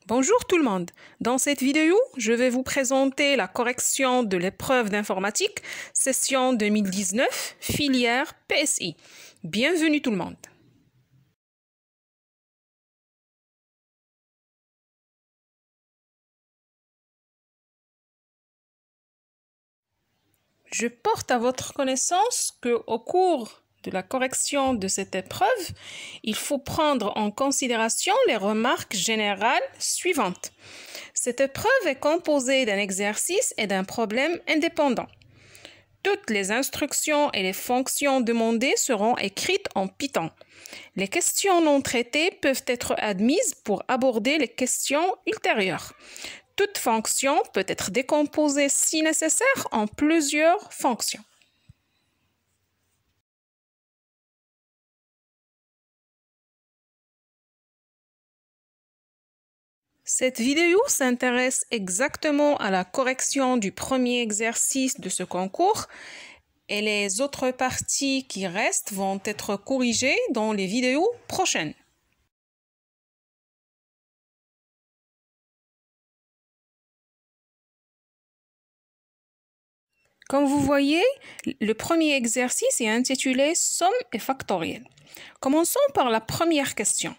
Bonjour tout le monde. Dans cette vidéo, je vais vous présenter la correction de l'épreuve d'informatique, session 2019, filière PSI. Bienvenue tout le monde. Je porte à votre connaissance qu'au cours de la correction de cette épreuve, il faut prendre en considération les remarques générales suivantes. Cette épreuve est composée d'un exercice et d'un problème indépendant. Toutes les instructions et les fonctions demandées seront écrites en Python. Les questions non traitées peuvent être admises pour aborder les questions ultérieures. Toute fonction peut être décomposée si nécessaire en plusieurs fonctions. Cette vidéo s'intéresse exactement à la correction du premier exercice de ce concours et les autres parties qui restent vont être corrigées dans les vidéos prochaines. Comme vous voyez, le premier exercice est intitulé « Somme et factoriel ». Commençons par la première question.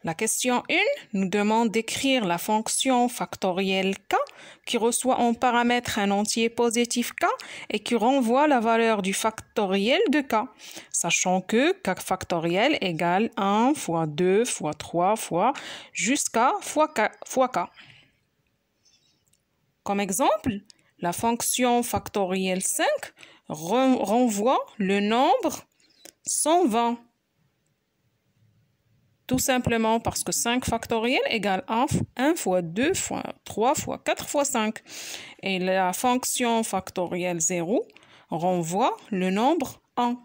La question 1 nous demande d'écrire la fonction factorielle k qui reçoit en paramètre un entier positif k et qui renvoie la valeur du factoriel de k, sachant que k factoriel égale 1 fois 2 fois 3 fois jusqu'à fois k. Comme exemple, la fonction factorielle 5 renvoie le nombre 120. Tout simplement parce que 5 factoriel égale 1 fois 2 fois 3 fois 4 fois 5. Et la fonction factorielle 0 renvoie le nombre 1.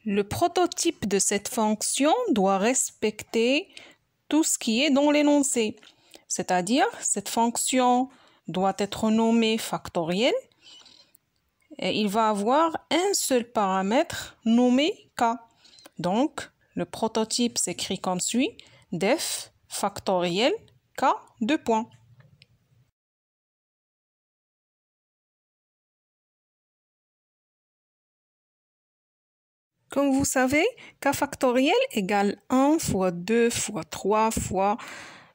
Le prototype de cette fonction doit respecter tout ce qui est dans l'énoncé. C'est-à-dire, cette fonction doit être nommée factorielle. Et il va avoir un seul paramètre nommé k. Donc, le prototype s'écrit comme suit, def factoriel k 2 points. Comme vous savez, k factoriel égale 1 fois 2 fois 3 fois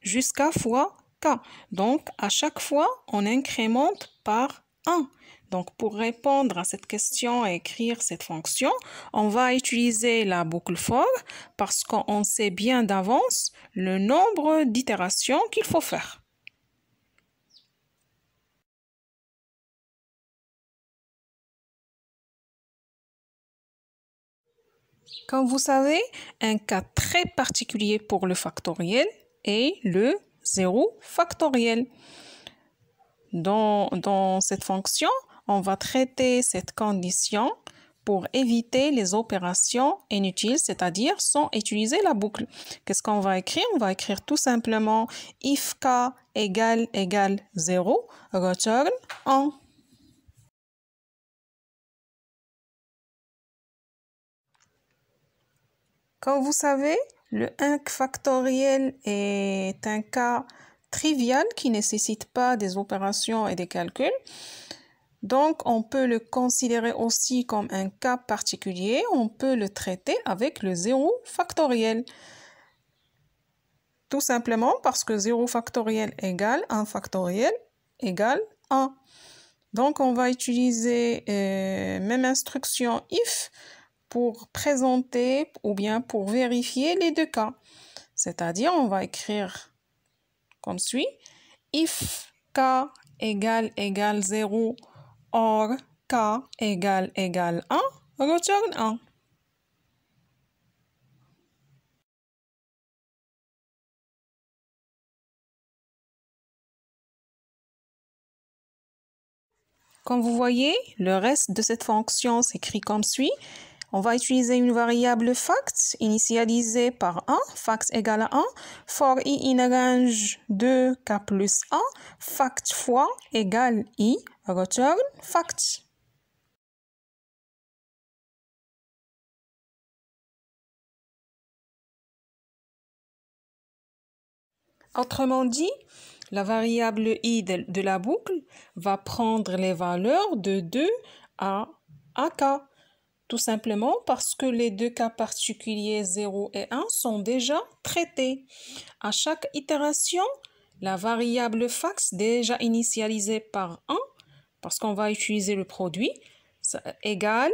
jusqu'à fois k. Donc, à chaque fois, on incrémente par 1. Donc, pour répondre à cette question et écrire cette fonction, on va utiliser la boucle for parce qu'on sait bien d'avance le nombre d'itérations qu'il faut faire. Comme vous savez, un cas très particulier pour le factoriel est le 0 factoriel. Dans cette fonction, on va traiter cette condition pour éviter les opérations inutiles, c'est-à-dire sans utiliser la boucle. Qu'est-ce qu'on va écrire? On va écrire tout simplement if k égale 0, return 1. Comme vous savez, le 1 factoriel est un cas trivial qui ne nécessite pas des opérations et des calculs. Donc, on peut le considérer aussi comme un cas particulier. On peut le traiter avec le 0 factoriel. Tout simplement parce que 0 factoriel égale 1 factoriel égale 1. Donc, on va utiliser même instruction if pour présenter ou bien pour vérifier les deux cas. C'est-à-dire, on va écrire comme suit. If k égale 0 or k égale 1, return 1. Comme vous voyez, le reste de cette fonction s'écrit comme suit. On va utiliser une variable fact initialisée par 1, fact égale à 1, for i in range de k plus 1, fact fois égale i, return fact. Autrement dit, la variable i de la boucle va prendre les valeurs de 2 à k, tout simplement parce que les deux cas particuliers 0 et 1 sont déjà traités. À chaque itération, la variable fact déjà initialisée par 1, parce qu'on va utiliser le produit, ça égale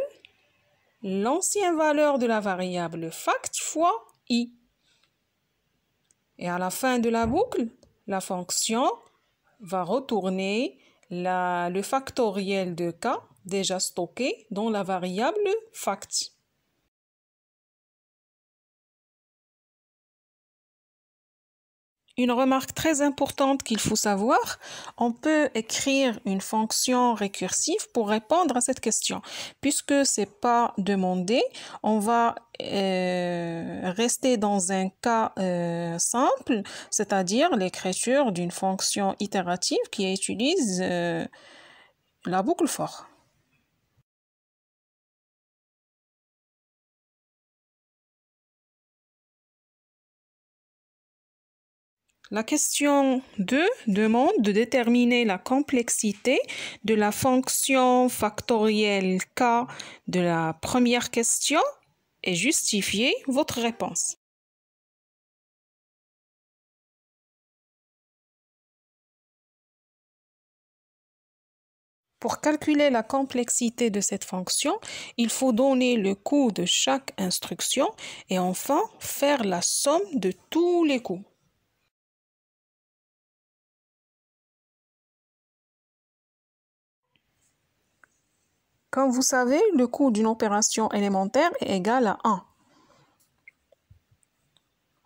l'ancienne valeur de la variable fact fois i. Et à la fin de la boucle, la fonction va retourner le factoriel de k déjà stocké dans la variable fact. Une remarque très importante qu'il faut savoir, on peut écrire une fonction récursive pour répondre à cette question. Puisque ce n'est pas demandé, on va rester dans un cas simple, c'est-à-dire l'écriture d'une fonction itérative qui utilise la boucle for. La question 2 demande de déterminer la complexité de la fonction factorielle k de la première question et justifier votre réponse. Pour calculer la complexité de cette fonction, il faut donner le coût de chaque instruction et enfin faire la somme de tous les coûts. Comme vous savez, le coût d'une opération élémentaire est égal à 1.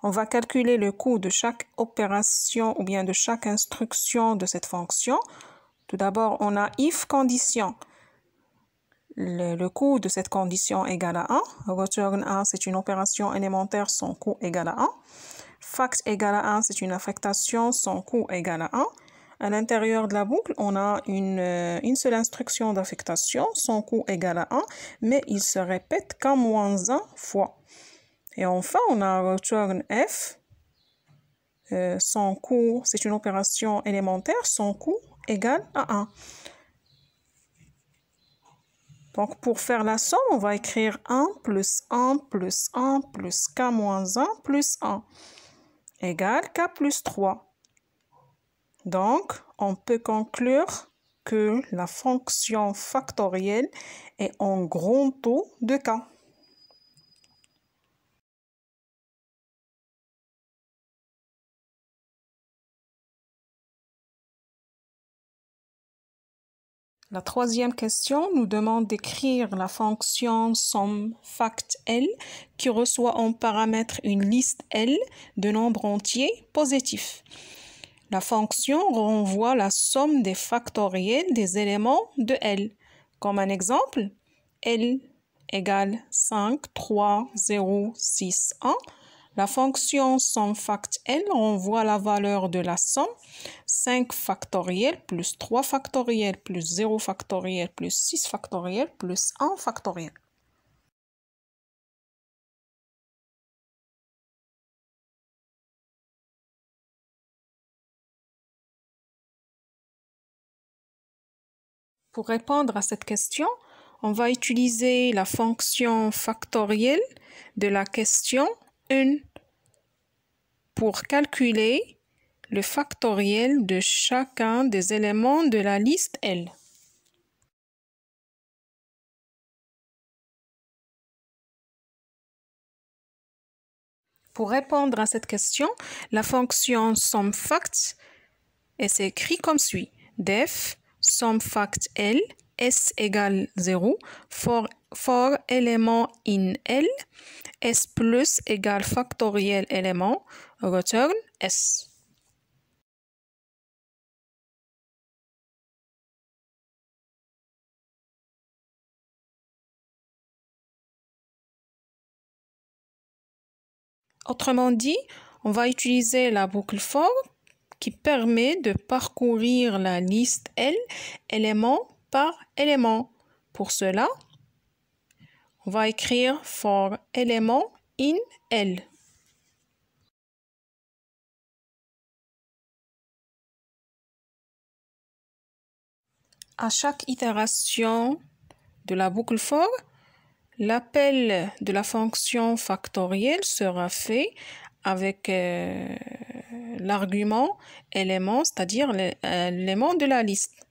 On va calculer le coût de chaque opération ou bien de chaque instruction de cette fonction. Tout d'abord, on a if condition. Le coût de cette condition égale à 1. Return 1, c'est une opération élémentaire, son coût égale à 1. Fact égale à 1, c'est une affectation, son coût égale à 1. À l'intérieur de la boucle, on a une seule instruction d'affectation, son coût égale à 1, mais il se répète qu'en moins 1 fois. Et enfin, on a return f, son coût, c'est une opération élémentaire, son coût égale à 1. Donc, pour faire la somme, on va écrire 1 plus 1 plus 1 plus k moins 1 plus 1 égale k plus 3. Donc, on peut conclure que la fonction factorielle est en grand taux de k. La troisième question nous demande d'écrire la fonction SUMFACT_L qui reçoit en paramètre une liste L de nombres entiers positifs. La fonction renvoie la somme des factoriels des éléments de L. Comme un exemple, L égale 5, 3, 0, 6, 1. La fonction SUMFACT_L renvoie la valeur de la somme 5 factoriel plus 3 factoriel plus 0 factoriel plus 6 factoriel plus 1 factoriel. Pour répondre à cette question, on va utiliser la fonction factorielle de la question 1 pour calculer le factoriel de chacun des éléments de la liste L. Pour répondre à cette question, la fonction SUMFACT s'écrit comme suit. Def SUMFACT_L S égale 0 for élément in L S plus égale factoriel élément return S. Autrement dit, on va utiliser la boucle for qui permet de parcourir la liste L élément par élément. Pour cela, on va écrire for élément in L. À chaque itération de la boucle for, l'appel de la fonction factorielle sera fait avec l'argument élément, c'est-à-dire l'élément de la liste.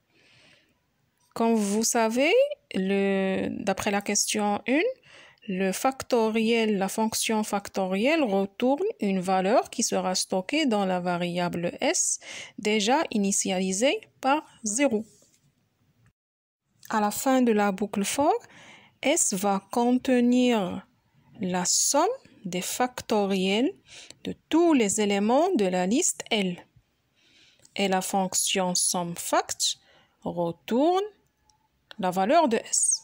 Comme vous savez, d'après la question 1, le factoriel, la fonction factorielle retourne une valeur qui sera stockée dans la variable s, déjà initialisée par 0. À la fin de la boucle for, S va contenir la somme des factoriels de tous les éléments de la liste L. Et la fonction SUMFACT retourne la valeur de S.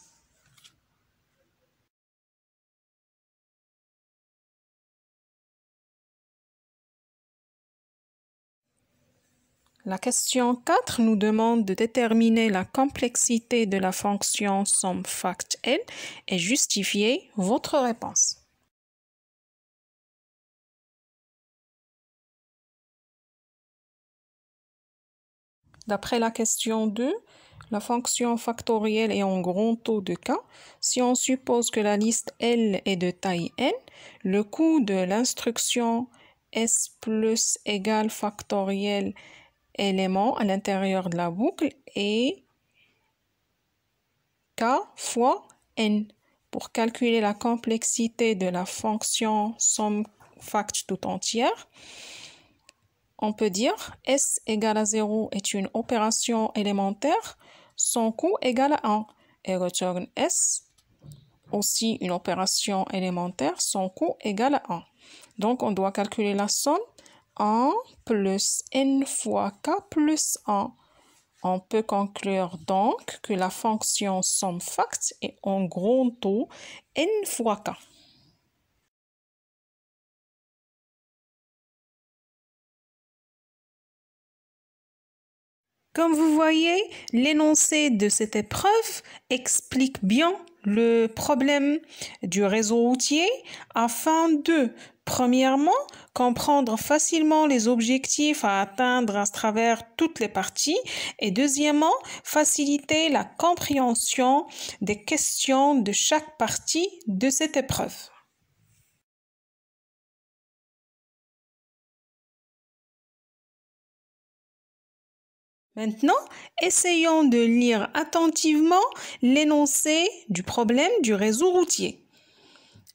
La question 4 nous demande de déterminer la complexité de la fonction SUMFACT-L et justifier votre réponse. D'après la question 2, la fonction factorielle est en grand taux de cas. Si on suppose que la liste L est de taille n, le coût de l'instruction S plus égale factoriel élément à l'intérieur de la boucle est K fois N. Pour calculer la complexité de la fonction SUMFACT tout entière, on peut dire S égale à 0 est une opération élémentaire, son coût égale à 1. Et return S, aussi une opération élémentaire, son coût égale à 1. Donc, on doit calculer la somme 1 plus n fois k plus 1. On peut conclure donc que la fonction SUMFACT est en grand taux n fois k. Comme vous voyez, l'énoncé de cette épreuve explique bien le problème du réseau routier afin de, premièrement, comprendre facilement les objectifs à atteindre à travers toutes les parties et deuxièmement, faciliter la compréhension des questions de chaque partie de cette épreuve. Maintenant, essayons de lire attentivement l'énoncé du problème du réseau routier.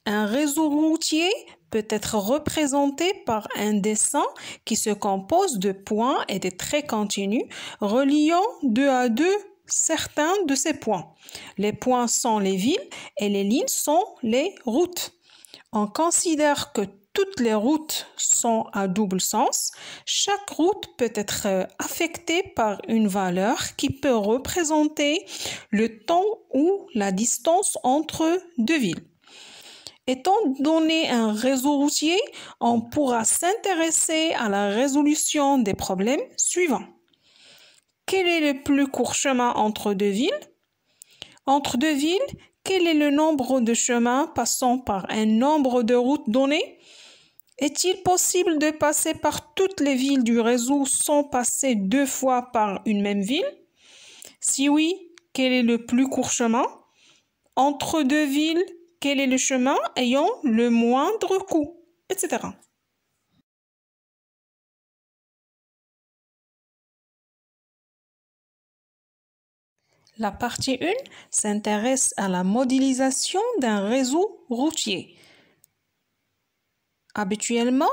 Un réseau routier peut être représenté par un dessin qui se compose de points et de traits continus reliant deux à deux certains de ces points. Les points sont les villes et les lignes sont les routes. On considère que toutes les routes sont à double sens. Chaque route peut être affectée par une valeur qui peut représenter le temps ou la distance entre deux villes. Étant donné un réseau routier, on pourra s'intéresser à la résolution des problèmes suivants. Quel est le plus court chemin entre deux villes? Entre deux villes, quel est le nombre de chemins passant par un nombre de routes donné? Est-il possible de passer par toutes les villes du réseau sans passer deux fois par une même ville? Si oui, quel est le plus court chemin? Entre deux villes, quel est le chemin ayant le moindre coût, etc. La partie 1 s'intéresse à la modélisation d'un réseau routier. Habituellement,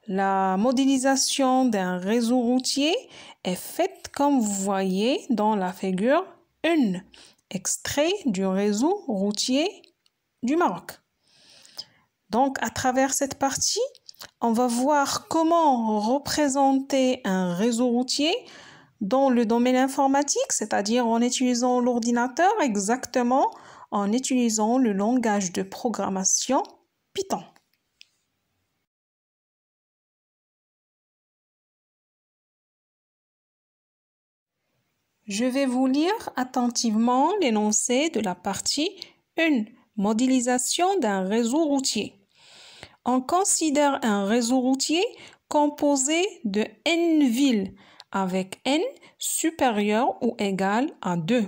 la modélisation d'un réseau routier est faite comme vous voyez dans la figure 1, extrait du réseau routier du Maroc. Donc, à travers cette partie, on va voir comment représenter un réseau routier dans le domaine informatique, c'est-à-dire en utilisant l'ordinateur, exactement en utilisant le langage de programmation Python. Je vais vous lire attentivement l'énoncé de la partie 1, modélisation d'un réseau routier. On considère un réseau routier composé de n villes avec n supérieur ou égal à 2.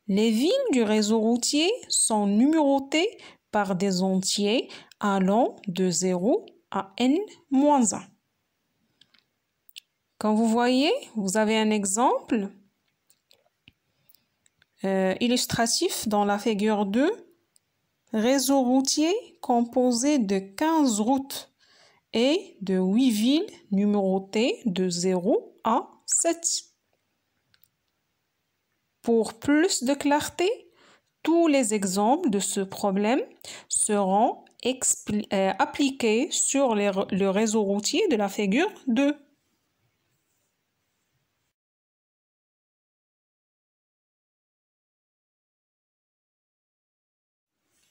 Les villes du réseau routier sont numérotées par des entiers allant de 0 à n-1. Comme vous voyez, vous avez un exemple illustratif dans la figure 2. Réseau routier composé de 15 routes et de 8 villes numérotées de 0 à 7. Pour plus de clarté, tous les exemples de ce problème seront appliqués sur le réseau routier de la figure 2.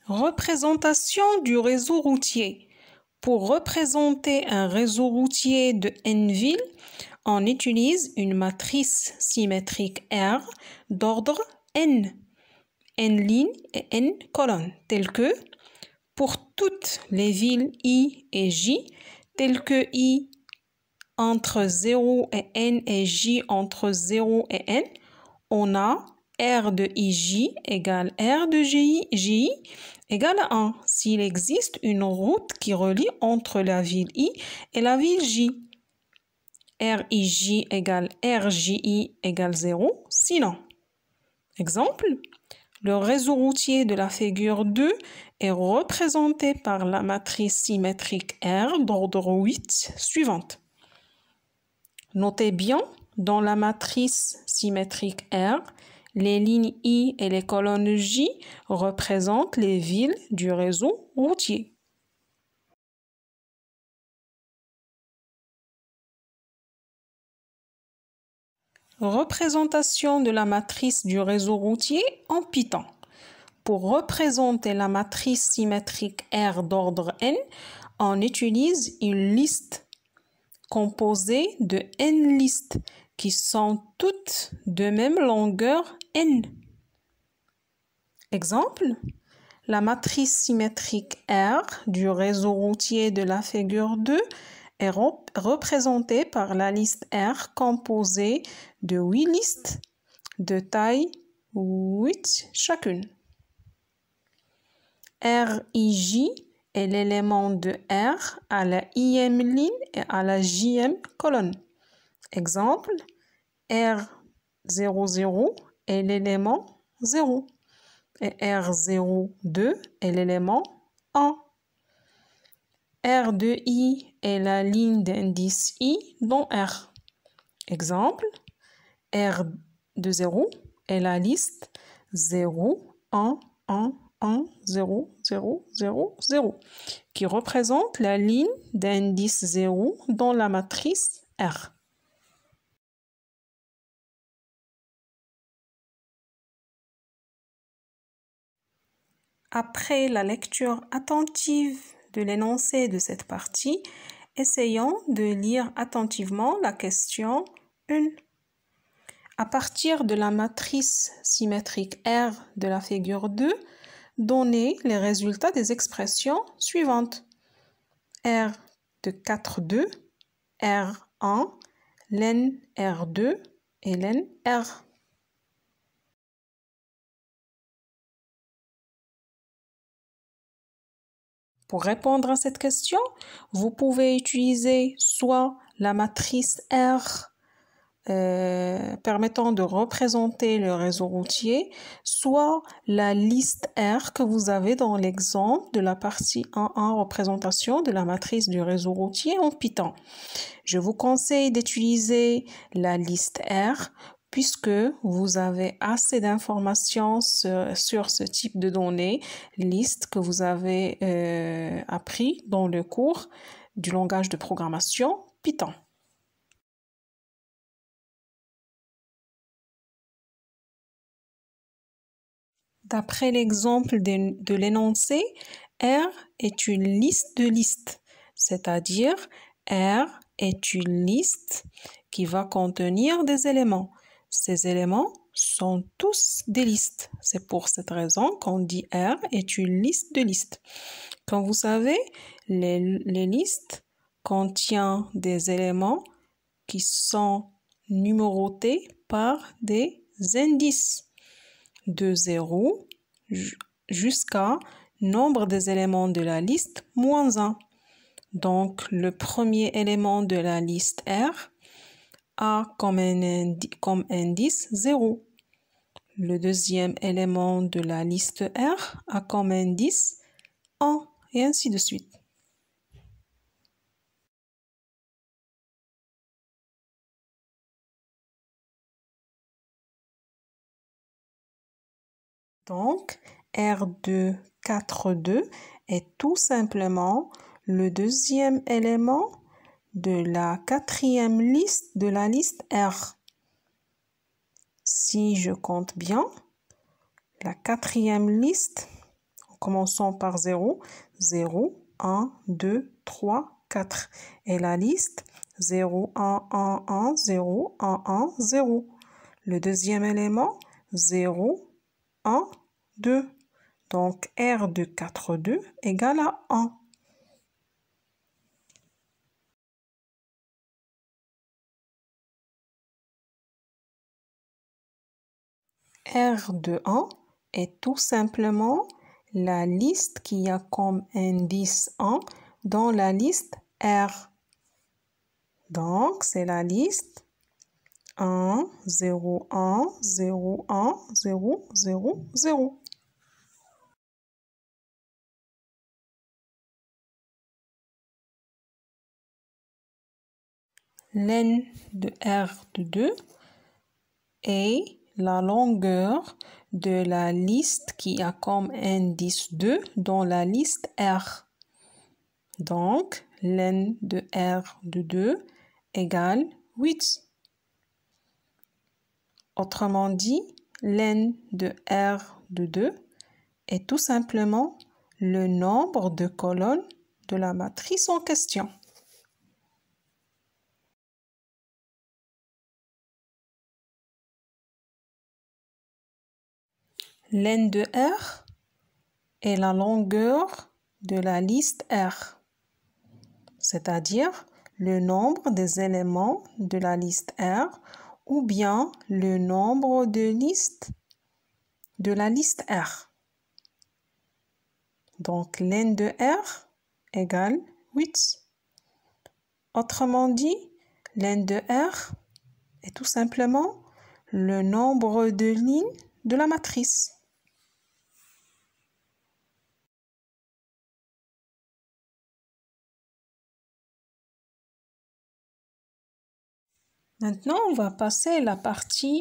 Représentation du réseau routier. Pour représenter un réseau routier de n villes, on utilise une matrice symétrique R d'ordre n lignes et n colonnes, telles que pour toutes les villes I et J, telles que I entre 0 et n et J entre 0 et n, on a R de IJ égale R de JI égale à 1 s'il existe une route qui relie entre la ville I et la ville J. RIJ égale RJI égale 0, sinon. Exemple, le réseau routier de la figure 2 est représenté par la matrice symétrique R d'ordre 8 suivante. Notez bien, dans la matrice symétrique R, les lignes I et les colonnes J représentent les villes du réseau routier. Représentation de la matrice du réseau routier en Python. Pour représenter la matrice symétrique R d'ordre n, on utilise une liste composée de n listes qui sont toutes de même longueur n. Exemple, la matrice symétrique R du réseau routier de la figure 2 est représentée par la liste R composée de 8 listes de taille 8 chacune. RIJ est l'élément de R à la IM ligne et à la JM colonne. Exemple, R00 est l'élément 0 et R02 est l'élément 1. R de I est la ligne d'indice I dans R. Exemple, R de 0 est la liste 0, 1, 1, 1, 0, 0, 0, 0, qui représente la ligne d'indice 0 dans la matrice R. Après la lecture attentive de l'énoncé de cette partie, essayons de lire attentivement la question 1. À partir de la matrice symétrique R de la figure 2, donnez les résultats des expressions suivantes. R de 4, 2, R1, len R2 et len R. Pour répondre à cette question, vous pouvez utiliser soit la matrice R permettant de représenter le réseau routier, soit la liste R que vous avez dans l'exemple de la partie 1.1 représentation de la matrice du réseau routier en Python. Je vous conseille d'utiliser la liste R puisque vous avez assez d'informations sur ce type de données, liste que vous avez appris dans le cours du langage de programmation Python. D'après l'exemple de l'énoncé, R est une liste de listes, c'est-à-dire R est une liste qui va contenir des éléments. Ces éléments sont tous des listes. C'est pour cette raison qu'on dit R est une liste de listes. Comme vous savez, les listes contiennent des éléments qui sont numérotés par des indices de 0 jusqu'à nombre des éléments de la liste moins 1. Donc, le premier élément de la liste R a comme indice 0. Le deuxième élément de la liste R a comme indice 1, et ainsi de suite. Donc, R de 4, 2 est tout simplement le deuxième élément de la quatrième liste de la liste R. Si je compte bien, la quatrième liste, en commençant par 0, 0, 1, 2, 3, 4. Et la liste 0, 1, 1, 1, 0, 1, 1, 0. Le deuxième élément, 0, 1, 2. Donc, R de 4, 2 égale à 1. R de 1 est tout simplement la liste qui a comme indice 1 dans la liste R. Donc, c'est la liste 1, 0, 1, 0, 1, 0, 0, 0. Len de R de 2 est la longueur de la liste qui a comme indice 2 dans la liste R. Donc, len de R de 2 égale 8. Autrement dit, len de R de 2 est tout simplement le nombre de colonnes de la matrice en question. Len de R est la longueur de la liste R, c'est-à-dire le nombre des éléments de la liste R ou bien le nombre de listes de la liste R. Donc, len de R égale 8. Autrement dit, len de R est tout simplement le nombre de lignes de la matrice. Maintenant, on va passer la partie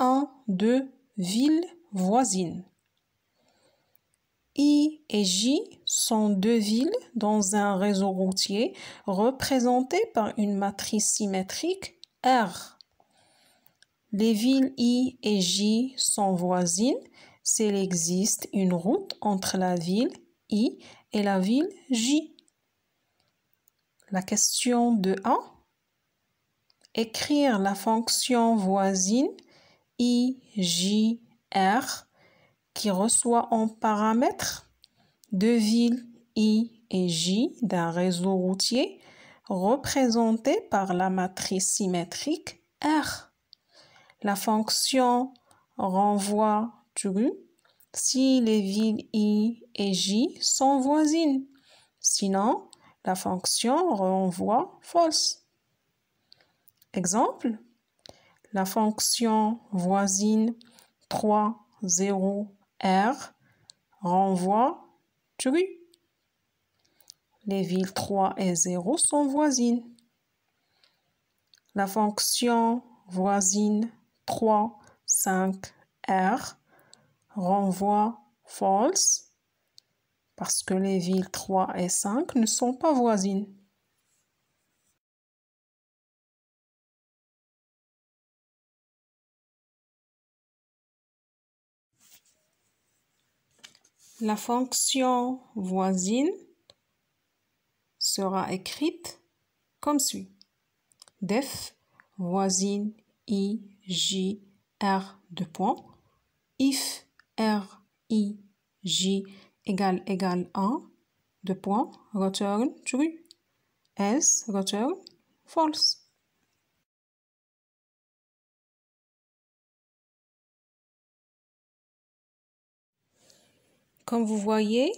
1 de villes voisines. I et J sont deux villes dans un réseau routier représentées par une matrice symétrique R. Les villes I et J sont voisines s'il existe une route entre la ville I et la ville J. La question de 1. Écrire la fonction voisine IJR qui reçoit en paramètres deux villes I et J d'un réseau routier représenté par la matrice symétrique R. La fonction renvoie true si les villes I et J sont voisines. Sinon, la fonction renvoie false. Exemple, la fonction voisine 3, 0, R renvoie true. Les villes 3 et 0 sont voisines. La fonction voisine 3, 5, R renvoie false parce que les villes 3 et 5 ne sont pas voisines. La fonction voisine sera écrite comme suit. Def voisine I, J, R, if R, I, J égale 1, return true, else return false. Comme vous voyez,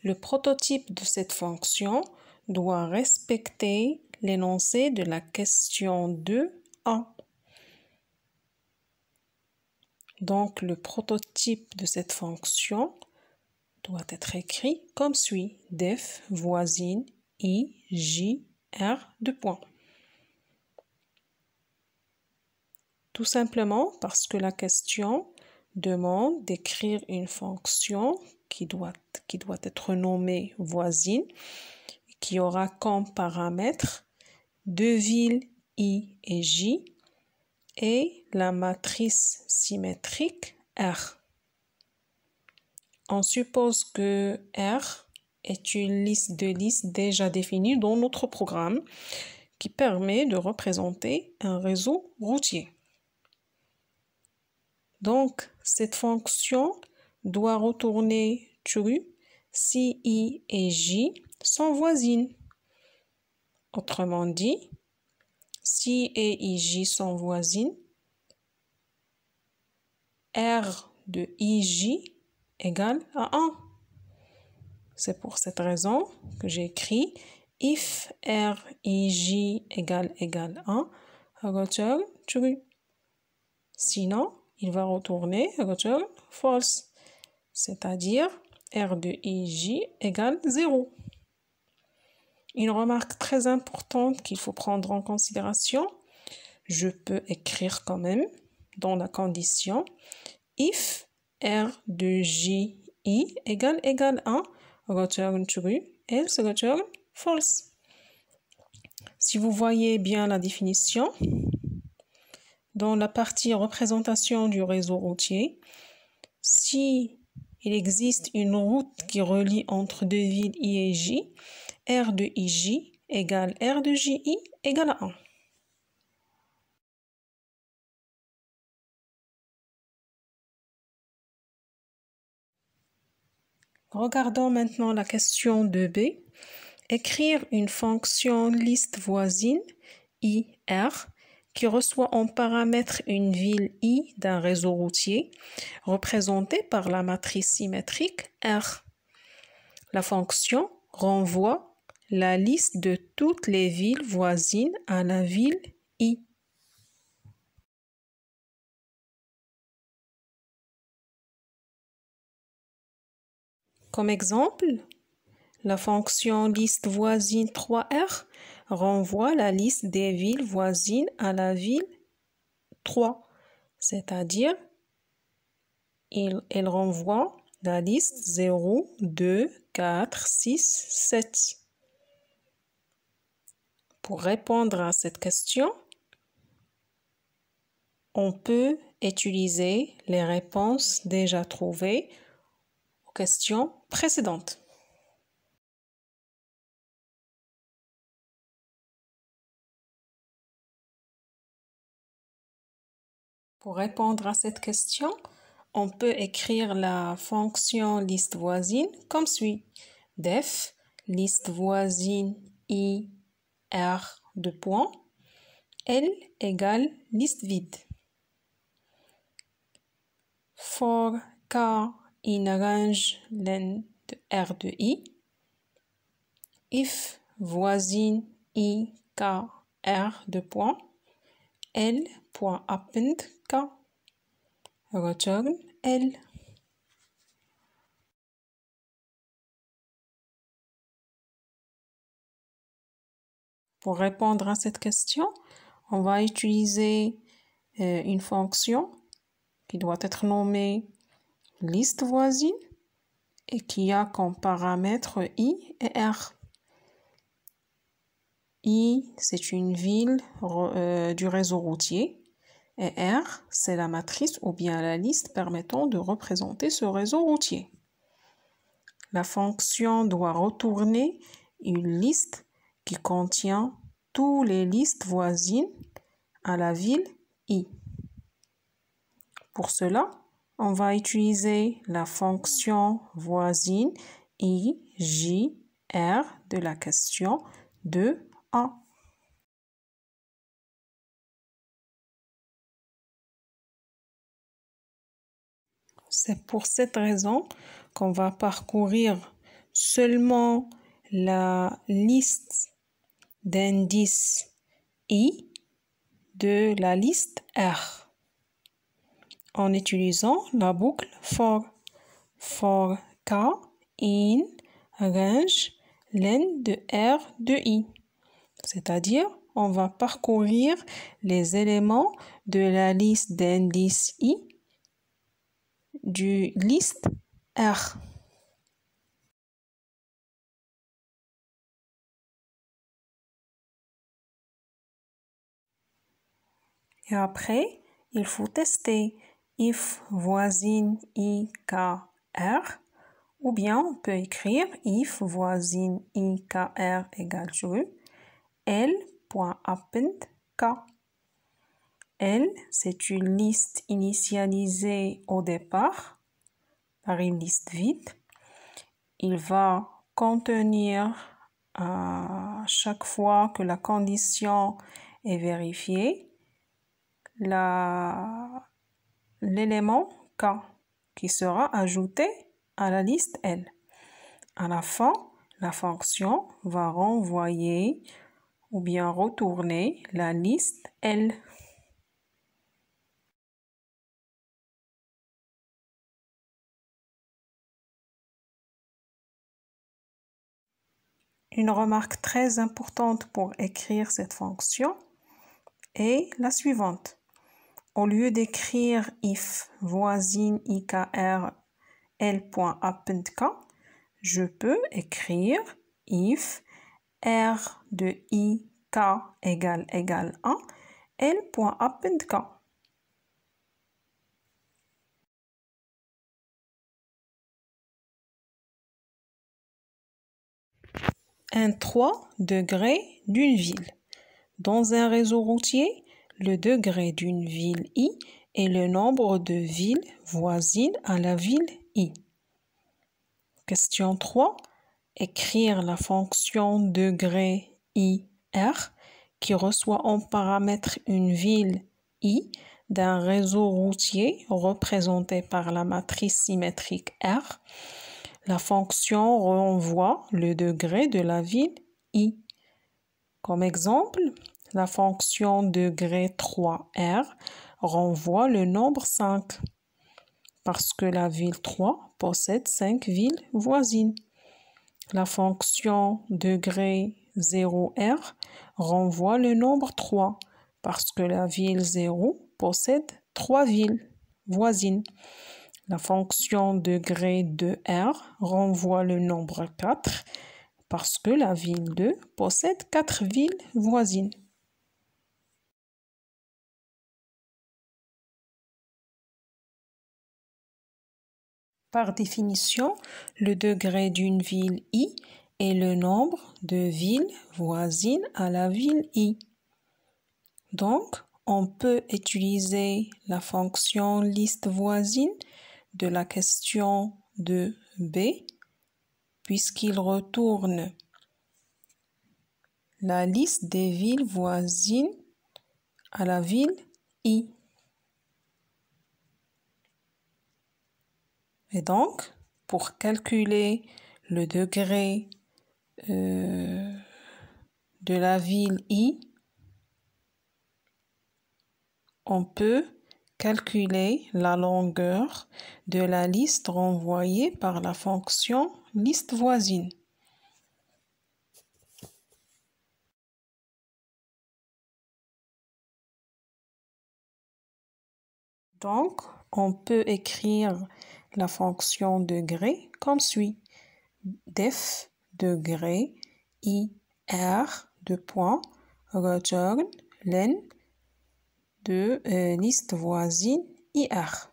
le prototype de cette fonction doit respecter l'énoncé de la question 2a. Donc, le prototype de cette fonction doit être écrit comme suit. Def voisine I, J, R, deux points. Tout simplement parce que la question demande d'écrire une fonction qui doit être nommée voisine, qui aura comme paramètres deux villes I et J et la matrice symétrique R. On suppose que R est une liste de listes déjà définie dans notre programme qui permet de représenter un réseau routier. Donc, cette fonction doit retourner true si I et J sont voisines. Autrement dit, si I et J sont voisines, R de IJ égale à 1. C'est pour cette raison que j'ai écrit if R IJ égale 1, return true. Sinon, il va retourner return false, c'est-à-dire R de IJ égale 0. Une remarque très importante qu'il faut prendre en considération, je peux écrire quand même dans la condition if R de JI égale 1, return true, else return false. Si vous voyez bien la définition, dans la partie représentation du réseau routier, si il existe une route qui relie entre deux villes I et J, R de IJ égale R de JI égale à 1. Regardons maintenant la question 2b. Écrire une fonction liste voisine IR qui reçoit en paramètre une ville I d'un réseau routier représentée par la matrice symétrique R. La fonction renvoie la liste de toutes les villes voisines à la ville I. Comme exemple, la fonction liste voisine 3R renvoie la liste des villes voisines à la ville 3, c'est-à-dire elle renvoie la liste 0, 2, 4, 6, 7. Pour répondre à cette question, on peut utiliser les réponses déjà trouvées aux questions précédentes. Pour répondre à cette question, on peut écrire la fonction liste voisine comme suit. Def liste voisine I R deux points L égale liste vide. For K in range len de R de I, if voisine I K R deux points L.append K, return L. Pour répondre à cette question, on va utiliser une fonction qui doit être nommée liste voisine et qui a comme paramètres I et R. I, c'est une ville du réseau routier et R, c'est la matrice ou bien la liste permettant de représenter ce réseau routier. La fonction doit retourner une liste qui contient toutes les listes voisines à la ville I. Pour cela, on va utiliser la fonction voisine I, J, R de la question 2a. C'est pour cette raison qu'on va parcourir seulement la liste d'indices I de la liste R en utilisant la boucle for. For K in range len de R de I. C'est-à-dire, on va parcourir les éléments de la liste d'indices I du liste R. Et après, il faut tester if voisine IKR, ou bien on peut écrire if voisine IKR égale true, L.append K. L, c'est une liste initialisée au départ par une liste vide. Il va contenir à chaque fois que la condition est vérifiée l'élément K qui sera ajouté à la liste L. À la fin, la fonction va renvoyer ou bien retourner la liste L. Une remarque très importante pour écrire cette fonction est la suivante. Au lieu d'écrire if voisine IKR L.append K, je peux écrire if R de IK égale 1 L.append K. Un 3 degrés d'une ville. Dans un réseau routier, le degré d'une ville I est le nombre de villes voisines à la ville I. Question 3. Écrire la fonction degré IR qui reçoit en paramètre une ville I d'un réseau routier représenté par la matrice symétrique R. La fonction renvoie le degré de la ville I. Comme exemple, la fonction degré 3R renvoie le nombre 5 parce que la ville 3 possède 5 villes voisines. La fonction degré 0R renvoie le nombre 3 parce que la ville 0 possède 3 villes voisines. La fonction degré 2R renvoie le nombre 4 parce que la ville 2 possède 4 villes voisines. Par définition, le degré d'une ville I est le nombre de villes voisines à la ville I. Donc, on peut utiliser la fonction liste voisine de la question de B puisqu'il retourne la liste des villes voisines à la ville I. Et donc, pour calculer le degré de la ville I, on peut calculer la longueur de la liste renvoyée par la fonction liste voisine. Donc, on peut écrire la fonction degré comme suit. Def degré IR de point return len de liste voisine IR.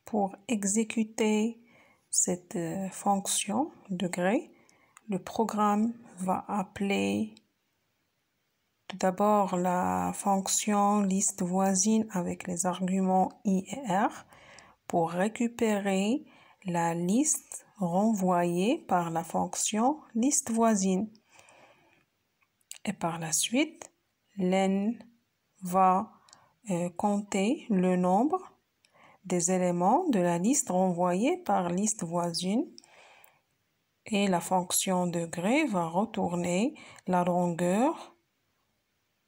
Pour exécuter cette fonction degré, le programme va appeler tout d'abord la fonction liste voisine avec les arguments I et R pour récupérer la liste renvoyée par la fonction liste voisine. Et par la suite, len va compter le nombre des éléments de la liste renvoyée par liste voisine et la fonction degré va retourner la longueur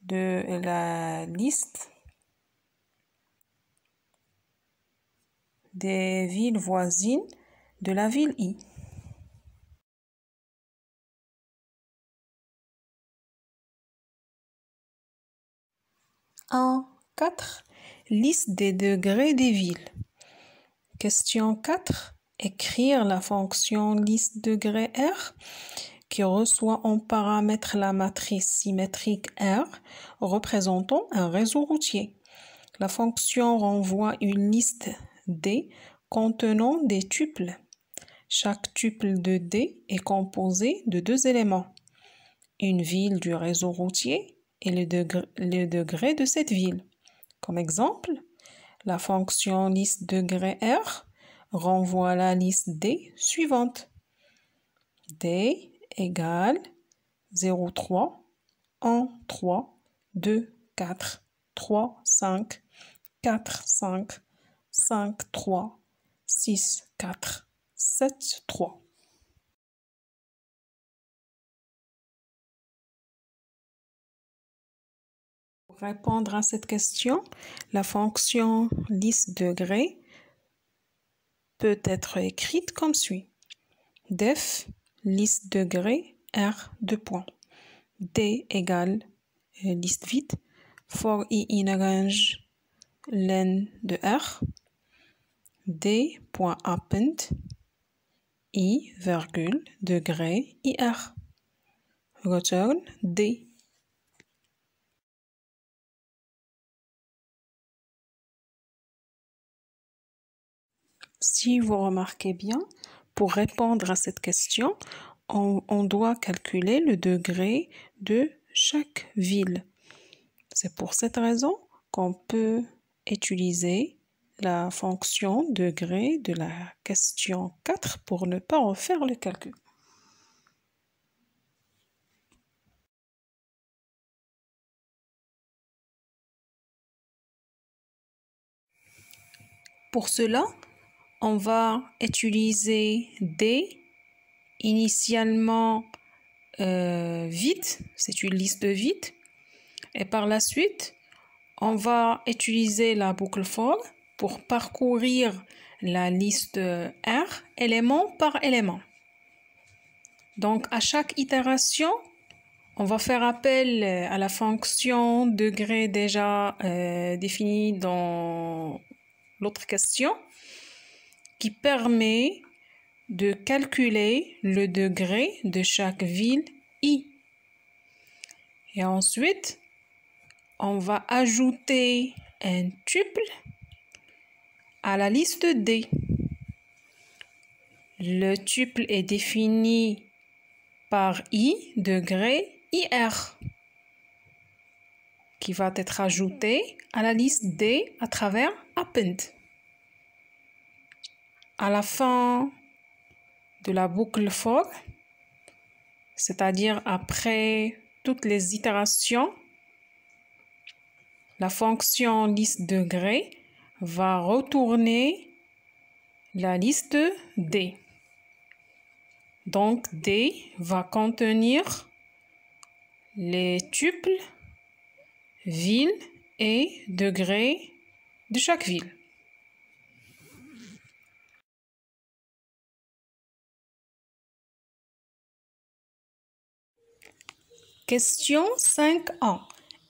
de la liste des villes voisines de la ville I. En 4. Liste des degrés des villes. Question 4. Écrire la fonction liste degré R qui reçoit en paramètre la matrice symétrique R représentant un réseau routier. La fonction renvoie une liste D contenant des tuples. Chaque tuple de D est composé de 2 éléments. Une ville du réseau routier et le degré de cette ville. Comme exemple, la fonction liste degré R renvoie la liste D suivante. D égale 0,3, 1, 3, 2, 4, 3, 5, 4, 5, 5, 3, 6, 4, 7, 3. Pour répondre à cette question, la fonction liste degré peut être écrite comme suit. Def liste degré R 2 points. D égale liste vide for I in range len de R. D.append I virgule degré IR. Return D. Si vous remarquez bien, pour répondre à cette question, on doit calculer le degré de chaque ville. C'est pour cette raison qu'on peut utiliser la fonction degré de la question 4 pour ne pas refaire le calcul. Pour cela, on va utiliser D initialement vide, c'est une liste vide, et par la suite, on va utiliser la boucle for pour parcourir la liste R élément par élément. Donc, à chaque itération, on va faire appel à la fonction degré déjà définie dans l'autre question qui permet de calculer le degré de chaque ville I. Et ensuite, on va ajouter un tuple à la liste D. Le tuple est défini par I degré IR qui va être ajouté à la liste D à travers append. À la fin de la boucle for, c'est-à-dire après toutes les itérations, la fonction liste degré va retourner la liste D. Donc D va contenir les tuples, ville et degré de chaque ville. Question 5a.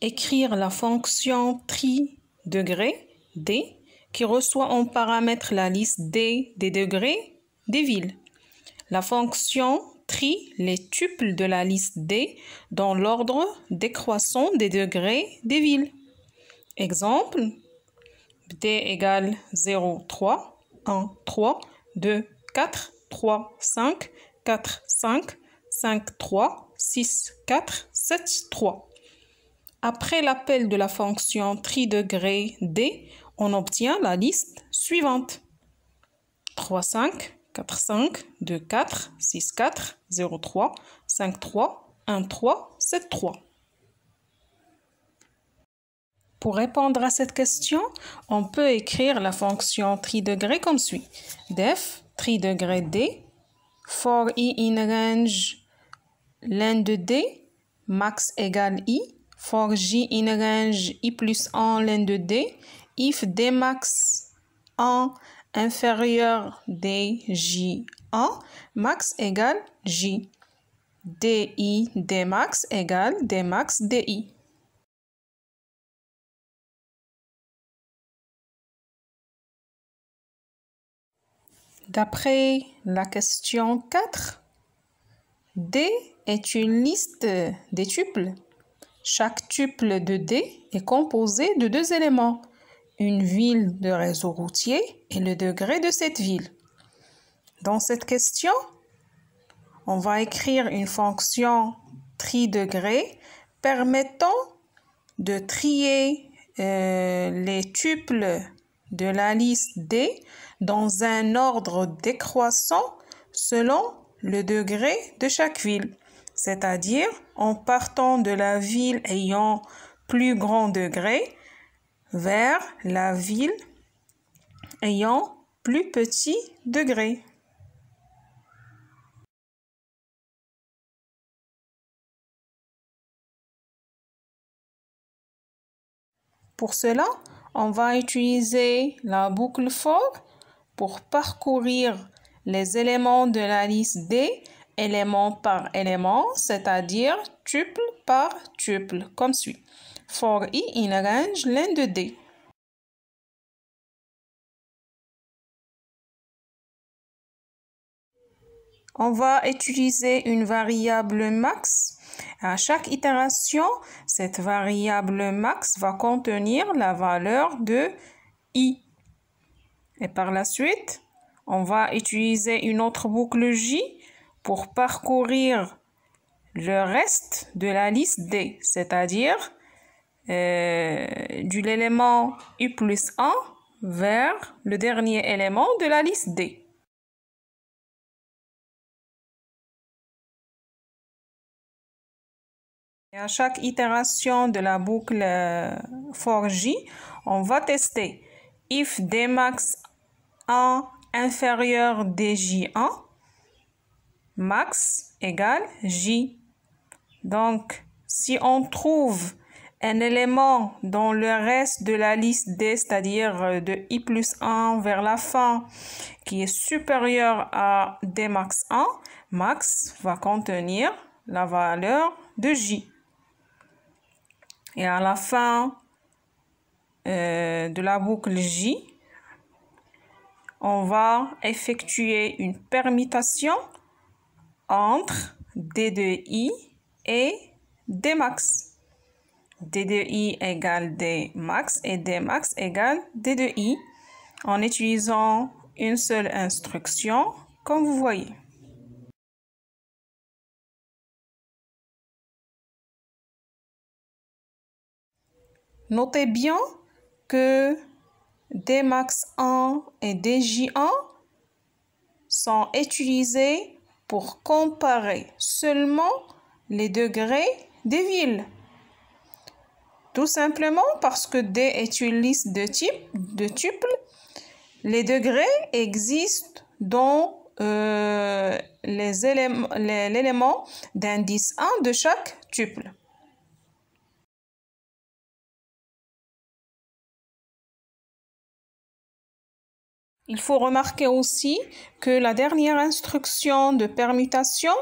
Écrire la fonction tri degré D qui reçoit en paramètre la liste D des degrés des villes. La fonction trie les tuples de la liste D dans l'ordre décroissant des degrés des villes. Exemple, D égale 0, 3, 1, 3, 2, 4, 3, 5, 4, 5, 5, 3, 6, 4, 7, 3. Après l'appel de la fonction tri degré D, on obtient la liste suivante. 3, 5, 4, 5, 2, 4, 6, 4, 0, 3, 5, 3, 1, 3, 7, 3. Pour répondre à cette question, on peut écrire la fonction tridegré comme suit. Def tridegré D for I in range len de D, max égale I, for J in range I plus 1 len de D, if D max 1 inférieur DJ1, max égale J. DI D max égale D max DI. D'après la question 4, D est une liste des tuples. Chaque tuple de D est composé de deux éléments, une ville de réseau routier et le degré de cette ville. Dans cette question, on va écrire une fonction tridegré permettant de trier les tuples de la liste D dans un ordre décroissant selon le degré de chaque ville, c'est-à-dire en partant de la ville ayant plus grand degré vers la ville ayant plus petit degré. Pour cela, on va utiliser la boucle for pour parcourir les éléments de la liste D, élément par élément, c'est-à-dire tuple par tuple, comme suit. For I in range len de D. On va utiliser une variable max. À chaque itération, cette variable max va contenir la valeur de I. Et par la suite, on va utiliser une autre boucle J pour parcourir le reste de la liste D, c'est-à-dire de l'élément I plus 1 vers le dernier élément de la liste D. Et à chaque itération de la boucle for J, on va tester if D max 1 inférieur DJ1, max égale J. Donc, si on trouve un élément dans le reste de la liste D, c'est-à-dire de I plus 1 vers la fin, qui est supérieur à D max 1, max va contenir la valeur de J. Et à la fin de la boucle J, on va effectuer une permutation entre D de I et D max. D de I égale D max et D max égale D de I en utilisant une seule instruction, comme vous voyez. Notez bien que D max 1 et DJ1 sont utilisés pour comparer seulement les degrés des villes. Tout simplement parce que D est une liste de tuples, les degrés existent dans l'élément d'indice 1 de chaque tuple. Il faut remarquer aussi que la dernière instruction de permutation,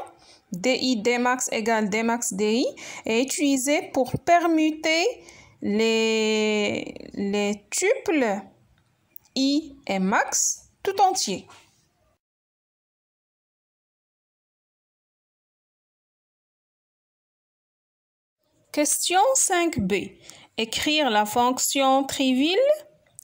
DI D max égale D max DI, est utilisée pour permuter les tuples I et max tout entier. Question 5b. Écrire la fonction trivial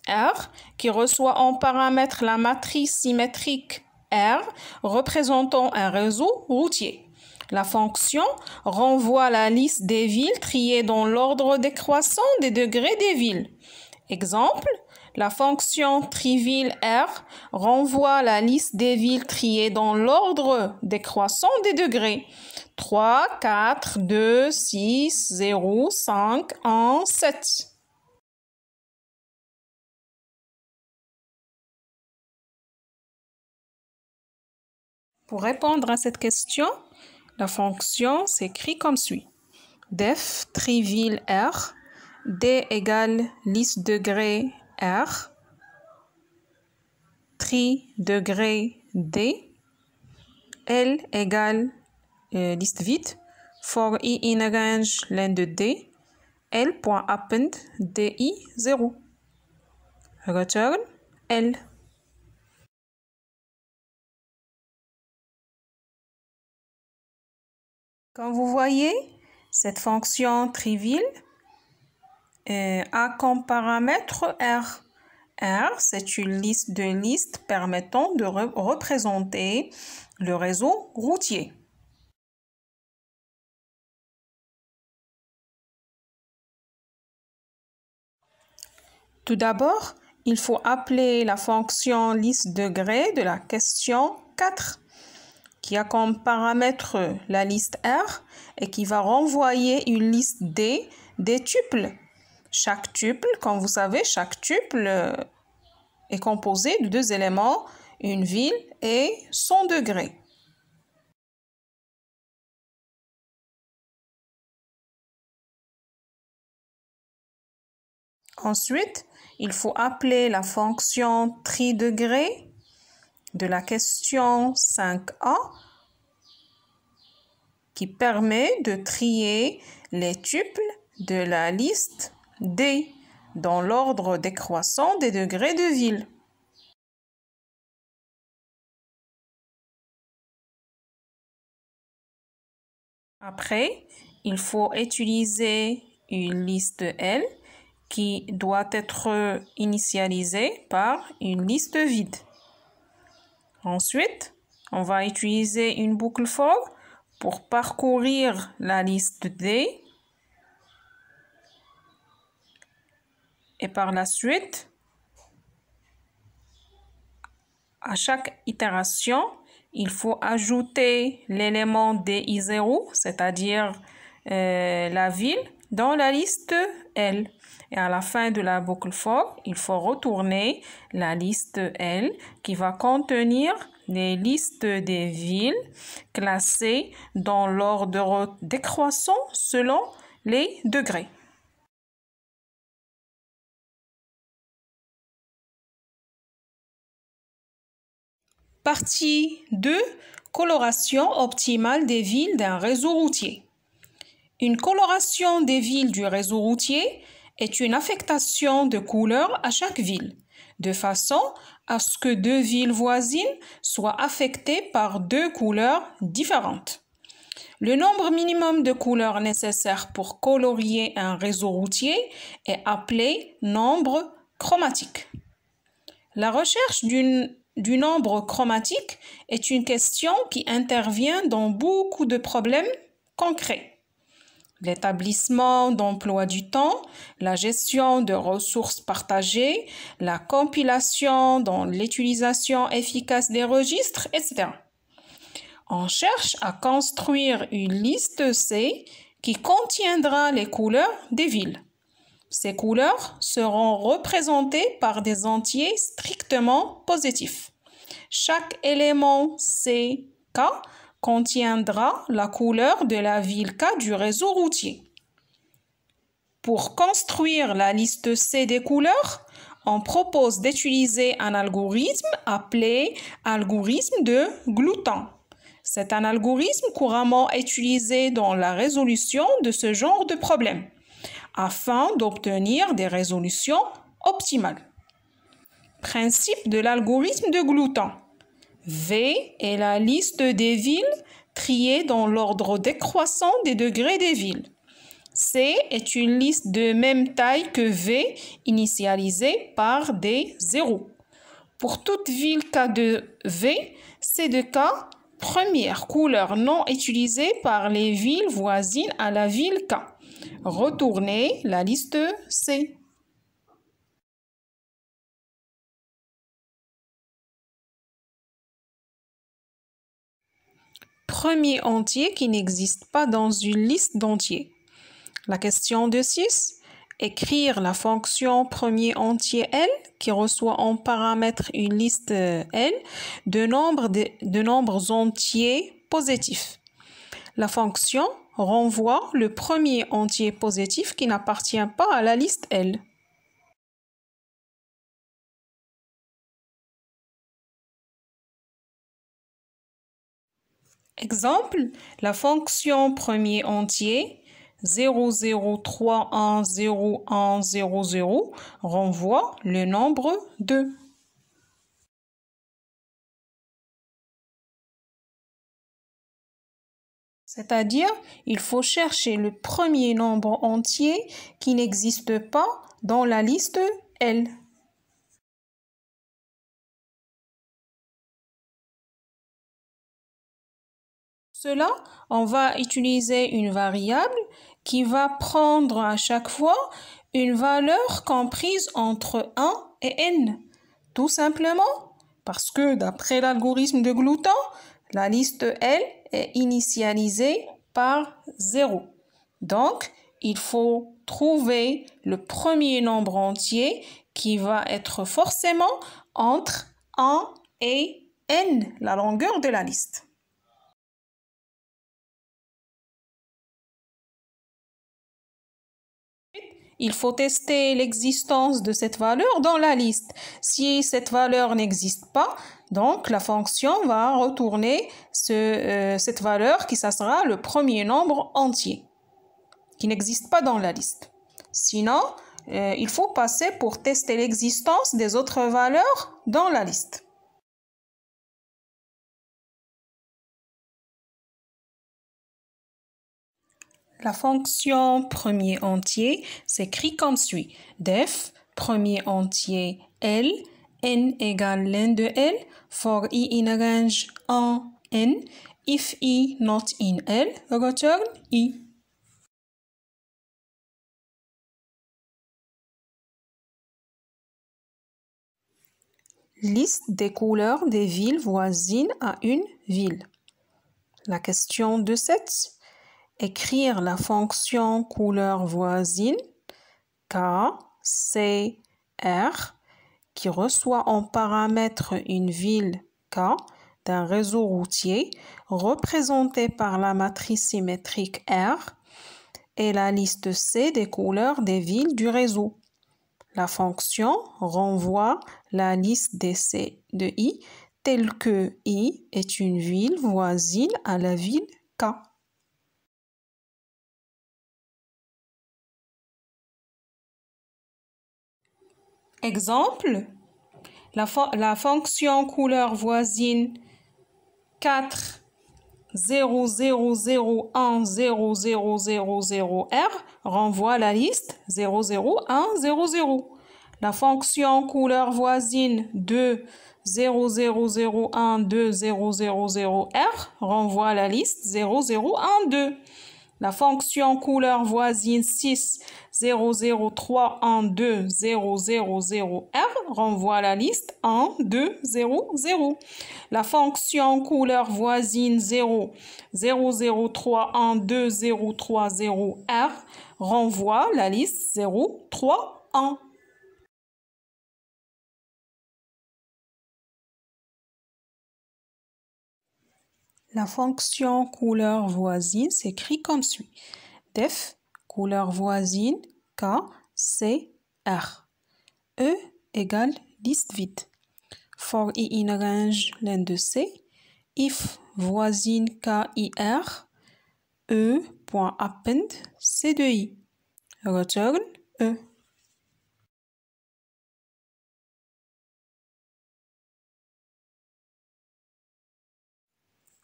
R qui reçoit en paramètre la matrice symétrique R représentant un réseau routier. La fonction renvoie la liste des villes triées dans l'ordre décroissant des degrés des villes. Exemple, la fonction trivial R renvoie la liste des villes triées dans l'ordre décroissant des degrés. 3, 4, 2, 6, 0, 5, 1, 7. Pour répondre à cette question, la fonction s'écrit comme suit. Def triville R, D égale liste degré R, tri degré D, L égale liste vide, for I in range len de D, L.append DI 0. Return L. Comme vous voyez, cette fonction trivial a comme paramètre R. R, c'est une liste de listes permettant de représenter le réseau routier. Tout d'abord, il faut appeler la fonction liste degré de la question 4 qui a comme paramètre la liste R et qui va renvoyer une liste D des tuples. Chaque tuple, comme vous savez, chaque tuple est composé de deux éléments, une ville et son degré. Ensuite, il faut appeler la fonction tri degré de la question 5a qui permet de trier les tuples de la liste D dans l'ordre décroissant des degrés de ville. Après, il faut utiliser une liste L qui doit être initialisée par une liste vide. Ensuite, on va utiliser une boucle for pour parcourir la liste D. Et par la suite, à chaque itération, il faut ajouter l'élément DI0, c'est-à-dire la ville, dans la liste L. Et à la fin de la boucle for, il faut retourner la liste L qui va contenir les listes des villes classées dans l'ordre décroissant selon les degrés. Partie 2. Coloration optimale des villes d'un réseau routier. Une coloration des villes du réseau routier est une affectation de couleurs à chaque ville, de façon à ce que deux villes voisines soient affectées par deux couleurs différentes. Le nombre minimum de couleurs nécessaire pour colorier un réseau routier est appelé nombre chromatique. La recherche du nombre chromatique est une question qui intervient dans beaucoup de problèmes concrets. L'établissement d'emploi du temps, la gestion de ressources partagées, la compilation dans l'utilisation efficace des registres, etc. On cherche à construire une liste C qui contiendra les couleurs des villes. Ces couleurs seront représentées par des entiers strictement positifs. Chaque élément CK contiendra la couleur de la ville K du réseau routier. Pour construire la liste C des couleurs, on propose d'utiliser un algorithme appelé algorithme de Glouton. C'est un algorithme couramment utilisé dans la résolution de ce genre de problème, afin d'obtenir des résolutions optimales. Principe de l'algorithme de Glouton. V est la liste des villes triées dans l'ordre décroissant des degrés des villes. C est une liste de même taille que V initialisée par des zéros. Pour toute ville K de V, C de K, première couleur non utilisée par les villes voisines à la ville K. Retournez la liste C. Premier entier qui n'existe pas dans une liste d'entiers. La question de 6. écrire la fonction premier entier L qui reçoit en paramètre une liste L de nombres entiers positifs. La fonction renvoie le premier entier positif qui n'appartient pas à la liste L. Exemple, la fonction premier entier 003101000 renvoie le nombre 2. C'est-à-dire, il faut chercher le premier nombre entier qui n'existe pas dans la liste L. Cela, on va utiliser une variable qui va prendre à chaque fois une valeur comprise entre 1 et n. Tout simplement parce que d'après l'algorithme de Glouton, la liste L est initialisée par 0. Donc, il faut trouver le premier nombre entier qui va être forcément entre 1 et n, la longueur de la liste. Il faut tester l'existence de cette valeur dans la liste. Si cette valeur n'existe pas, donc la fonction va retourner cette valeur qui ça sera le premier nombre entier qui n'existe pas dans la liste. Sinon, il faut passer pour tester l'existence des autres valeurs dans la liste. La fonction premier entier s'écrit comme suit. Def, premier entier L, n égale len de L, for I in range 1, n, if I not in L, return I. Liste des couleurs des villes voisines à une ville. La question de 7. Écrire la fonction couleur voisine K, C, R qui reçoit en paramètre une ville K d'un réseau routier représentée par la matrice symétrique R et la liste C des couleurs des villes du réseau. La fonction renvoie la liste des C de I telle que I est une ville voisine à la ville K. Exemple, la fonction couleur voisine 4 0001000R renvoie la liste 00100. La fonction couleur voisine 2 0001200R renvoie la liste 0012. La fonction couleur voisine 6 003120000R renvoie la liste 1, 2, 0, 0. La fonction couleur voisine 0 003120030R renvoie la liste 0, 3, 1. La fonction couleur voisine s'écrit comme suit. Def, couleur voisine, K, C, R. E égale liste vide. For I in range len de C. If voisine K, I, R. E.append C de I. Return E.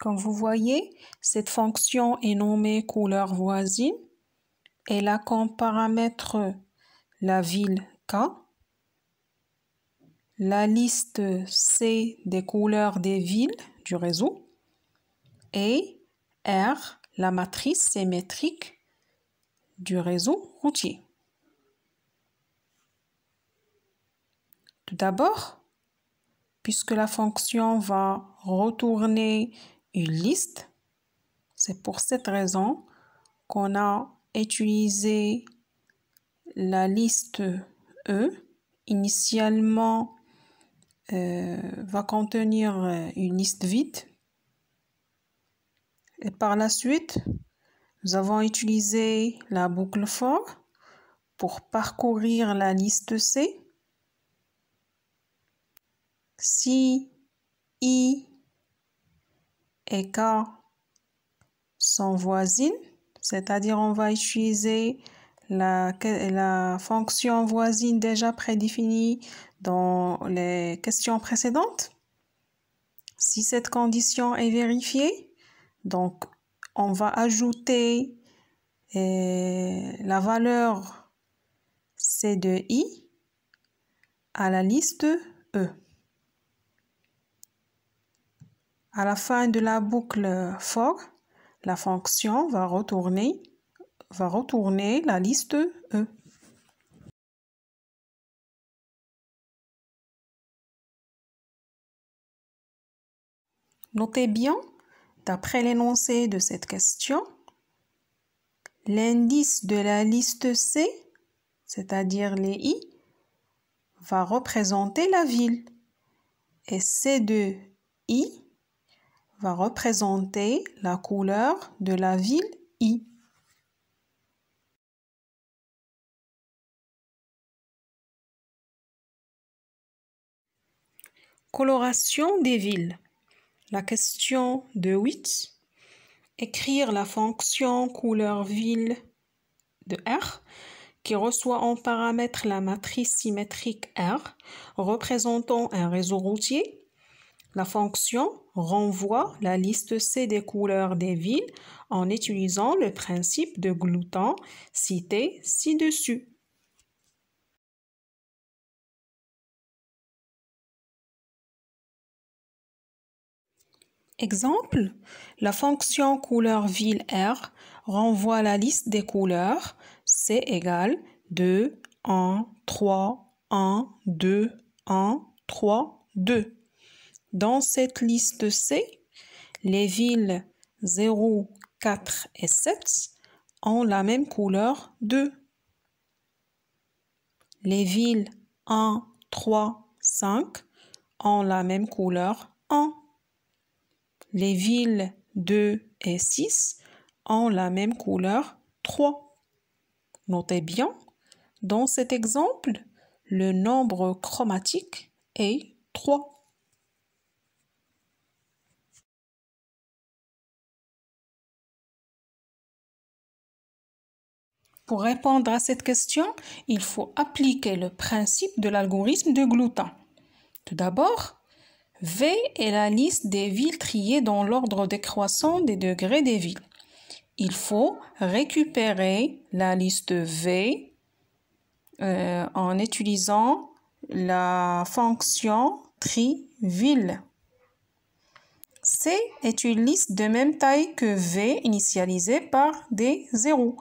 Comme vous voyez, cette fonction est nommée couleur voisine. Elle a comme paramètre la ville K, la liste C des couleurs des villes du réseau et R, la matrice symétrique du réseau routier. Tout d'abord, puisque la fonction va retourner une liste, c'est pour cette raison qu'on a utilisé la liste E, initialement, va contenir une liste vide. Et par la suite, nous avons utilisé la boucle for pour parcourir la liste C. Si I et K sont voisines, c'est-à-dire on va utiliser la fonction voisine déjà prédéfinie dans les questions précédentes. Si cette condition est vérifiée, donc on va ajouter la valeur C de I à la liste E. À la fin de la boucle for, la fonction va retourner la liste E. Notez bien, d'après l'énoncé de cette question, l'indice de la liste C, c'est-à-dire les I, va représenter la ville et C de I va représenter la couleur de la ville I. Coloration des villes. La question de 8. Écrire la fonction couleur ville de R qui reçoit en paramètre la matrice symétrique R représentant un réseau routier. La fonction renvoie la liste C des couleurs des villes en utilisant le principe de glouton cité ci-dessus. Exemple, la fonction couleur ville R renvoie la liste des couleurs C égale 2, 1, 3, 1, 2, 1, 3, 2. Dans cette liste C, les villes 0, 4 et 7 ont la même couleur 2. Les villes 1, 3, 5 ont la même couleur 1. Les villes 2 et 6 ont la même couleur 3. Notez bien, dans cet exemple, le nombre chromatique est 3. Pour répondre à cette question, il faut appliquer le principe de l'algorithme de Glouton. Tout d'abord, V est la liste des villes triées dans l'ordre décroissant des degrés des villes. Il faut récupérer la liste V en utilisant la fonction tri-ville. C est une liste de même taille que V initialisée par des zéros.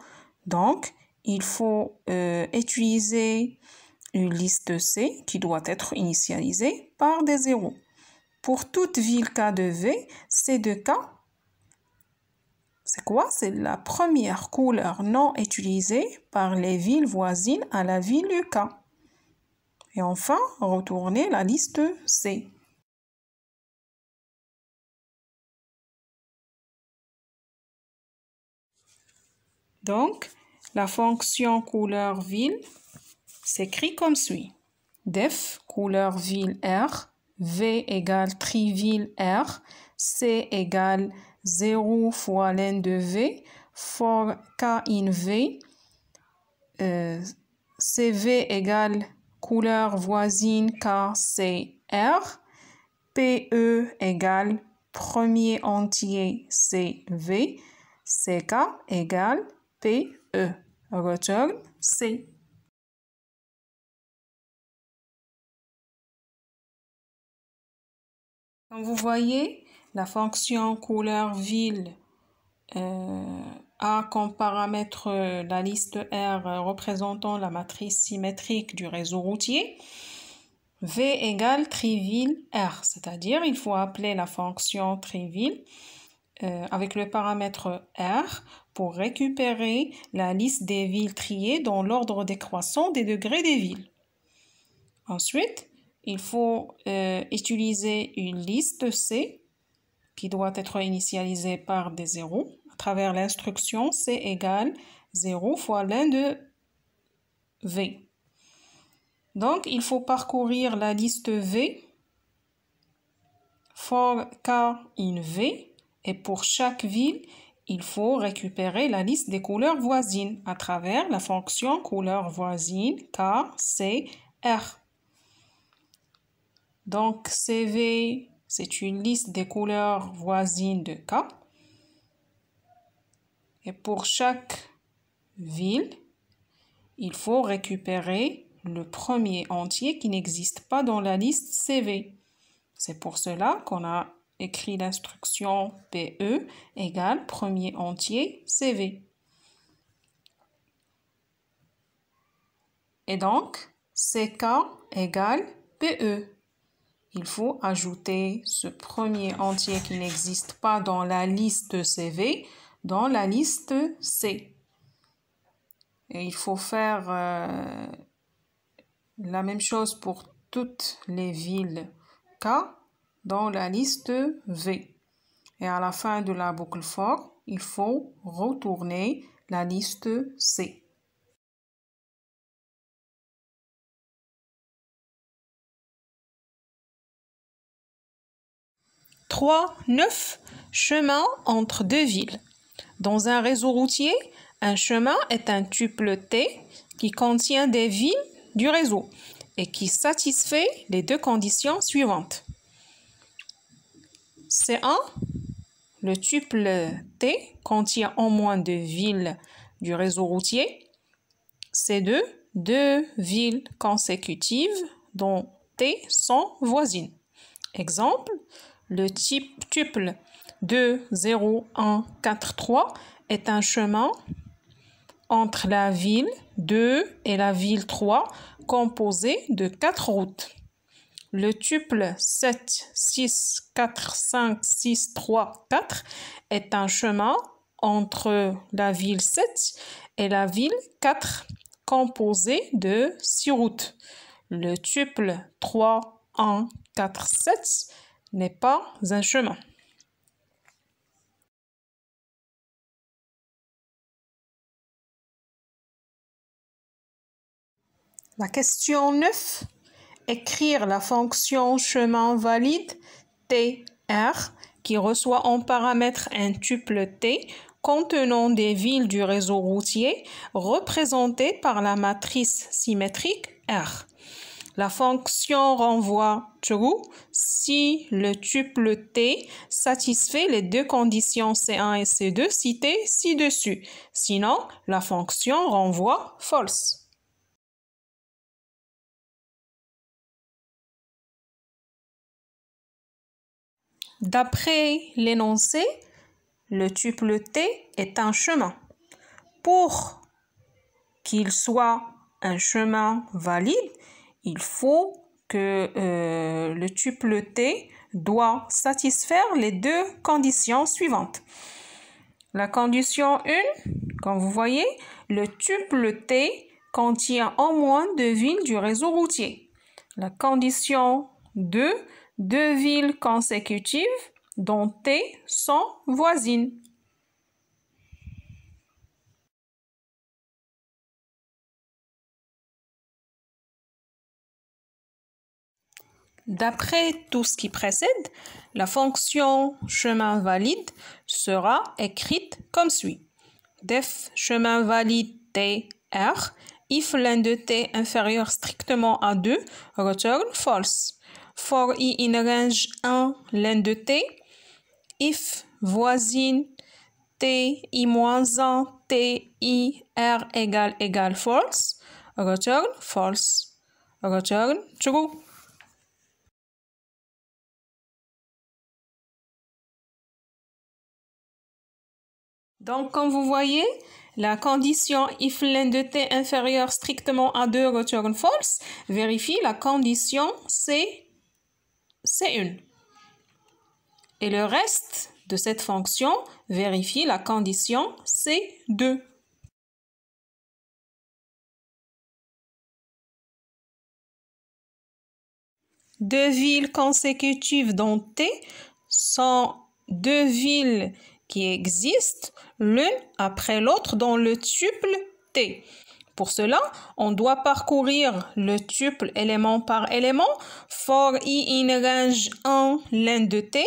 Donc, il faut utiliser une liste C qui doit être initialisée par des zéros. Pour toute ville K de V, C de K, c'est quoi? C'est la première couleur non utilisée par les villes voisines à la ville K. Et enfin, retourner la liste C. Donc, la fonction couleur ville s'écrit comme suit. Def couleur ville R, V égale tri-ville R, C égale 0 fois len de V, for K in V, CV égale couleur voisine K, C, R, PE égale premier entier C, V, CK égale PE. Return C. Comme vous voyez, la fonction couleur ville a comme paramètre la liste R représentant la matrice symétrique du réseau routier. V égale tri-ville R, c'est-à-dire il faut appeler la fonction tri-ville avec le paramètre R pour récupérer la liste des villes triées dans l'ordre décroissant des degrés des villes. Ensuite, il faut utiliser une liste C qui doit être initialisée par des zéros à travers l'instruction C égale 0 fois l'un de V. Donc, il faut parcourir la liste V for K in V et pour chaque ville, il faut récupérer la liste des couleurs voisines à travers la fonction couleur voisine K, C, R. Donc, CV, c'est une liste des couleurs voisines de K. Et pour chaque ville, il faut récupérer le premier entier qui n'existe pas dans la liste CV. C'est pour cela qu'on a écrit l'instruction PE égale premier entier CV. Et donc, CK égale PE. Il faut ajouter ce premier entier qui n'existe pas dans la liste CV dans la liste C. Et il faut faire la même chose pour toutes les villes K dans la liste V. Et à la fin de la boucle for, il faut retourner la liste C. « 3.9. Chemin entre deux villes. Dans un réseau routier, un chemin est un tuple T qui contient des villes du réseau et qui satisfait les deux conditions suivantes. C1, le tuple T contient au moins deux villes du réseau routier. C2, deux villes consécutives dont T sont voisines. Exemple, le tuple 2, 0, 1, 4, 3 est un chemin entre la ville 2 et la ville 3 composé de 4 routes. Le tuple 7, 6, 4, 5, 6, 3, 4 est un chemin entre la ville 7 et la ville 4 composé de 6 routes. Le tuple 3, 1, 4, 7 n'est pas un chemin. La question 9. Écrire la fonction chemin valide TR qui reçoit en paramètre un tuple T contenant des villes du réseau routier représentées par la matrice symétrique R. La fonction renvoie true si le tuple T satisfait les deux conditions C1 et C2 citées ci-dessus. Sinon, la fonction renvoie false. D'après l'énoncé, le tuple T est un chemin. Pour qu'il soit un chemin valide, il faut que le tuple T doit satisfaire les deux conditions suivantes. La condition 1, comme vous voyez, le tuple T contient au moins deux villes du réseau routier. La condition 2, deux villes consécutives dont T sont voisines. D'après tout ce qui précède, la fonction chemin valide sera écrite comme suit. Def chemin valide TR, if l'un de T inférieur strictement à 2, return false. For I in range 1, l'un de T, if voisine TI-1, TI-R égale false, return false. Return true. Donc, comme vous voyez, la condition if l'un de T inférieur strictement à 2 return false vérifie la condition C1. Et le reste de cette fonction vérifie la condition C2. Deux villes consécutives dans T sont deux villes qui existent l'une après l'autre dans le tuple T. Pour cela, on doit parcourir le tuple élément par élément. For i in range 1 len de T.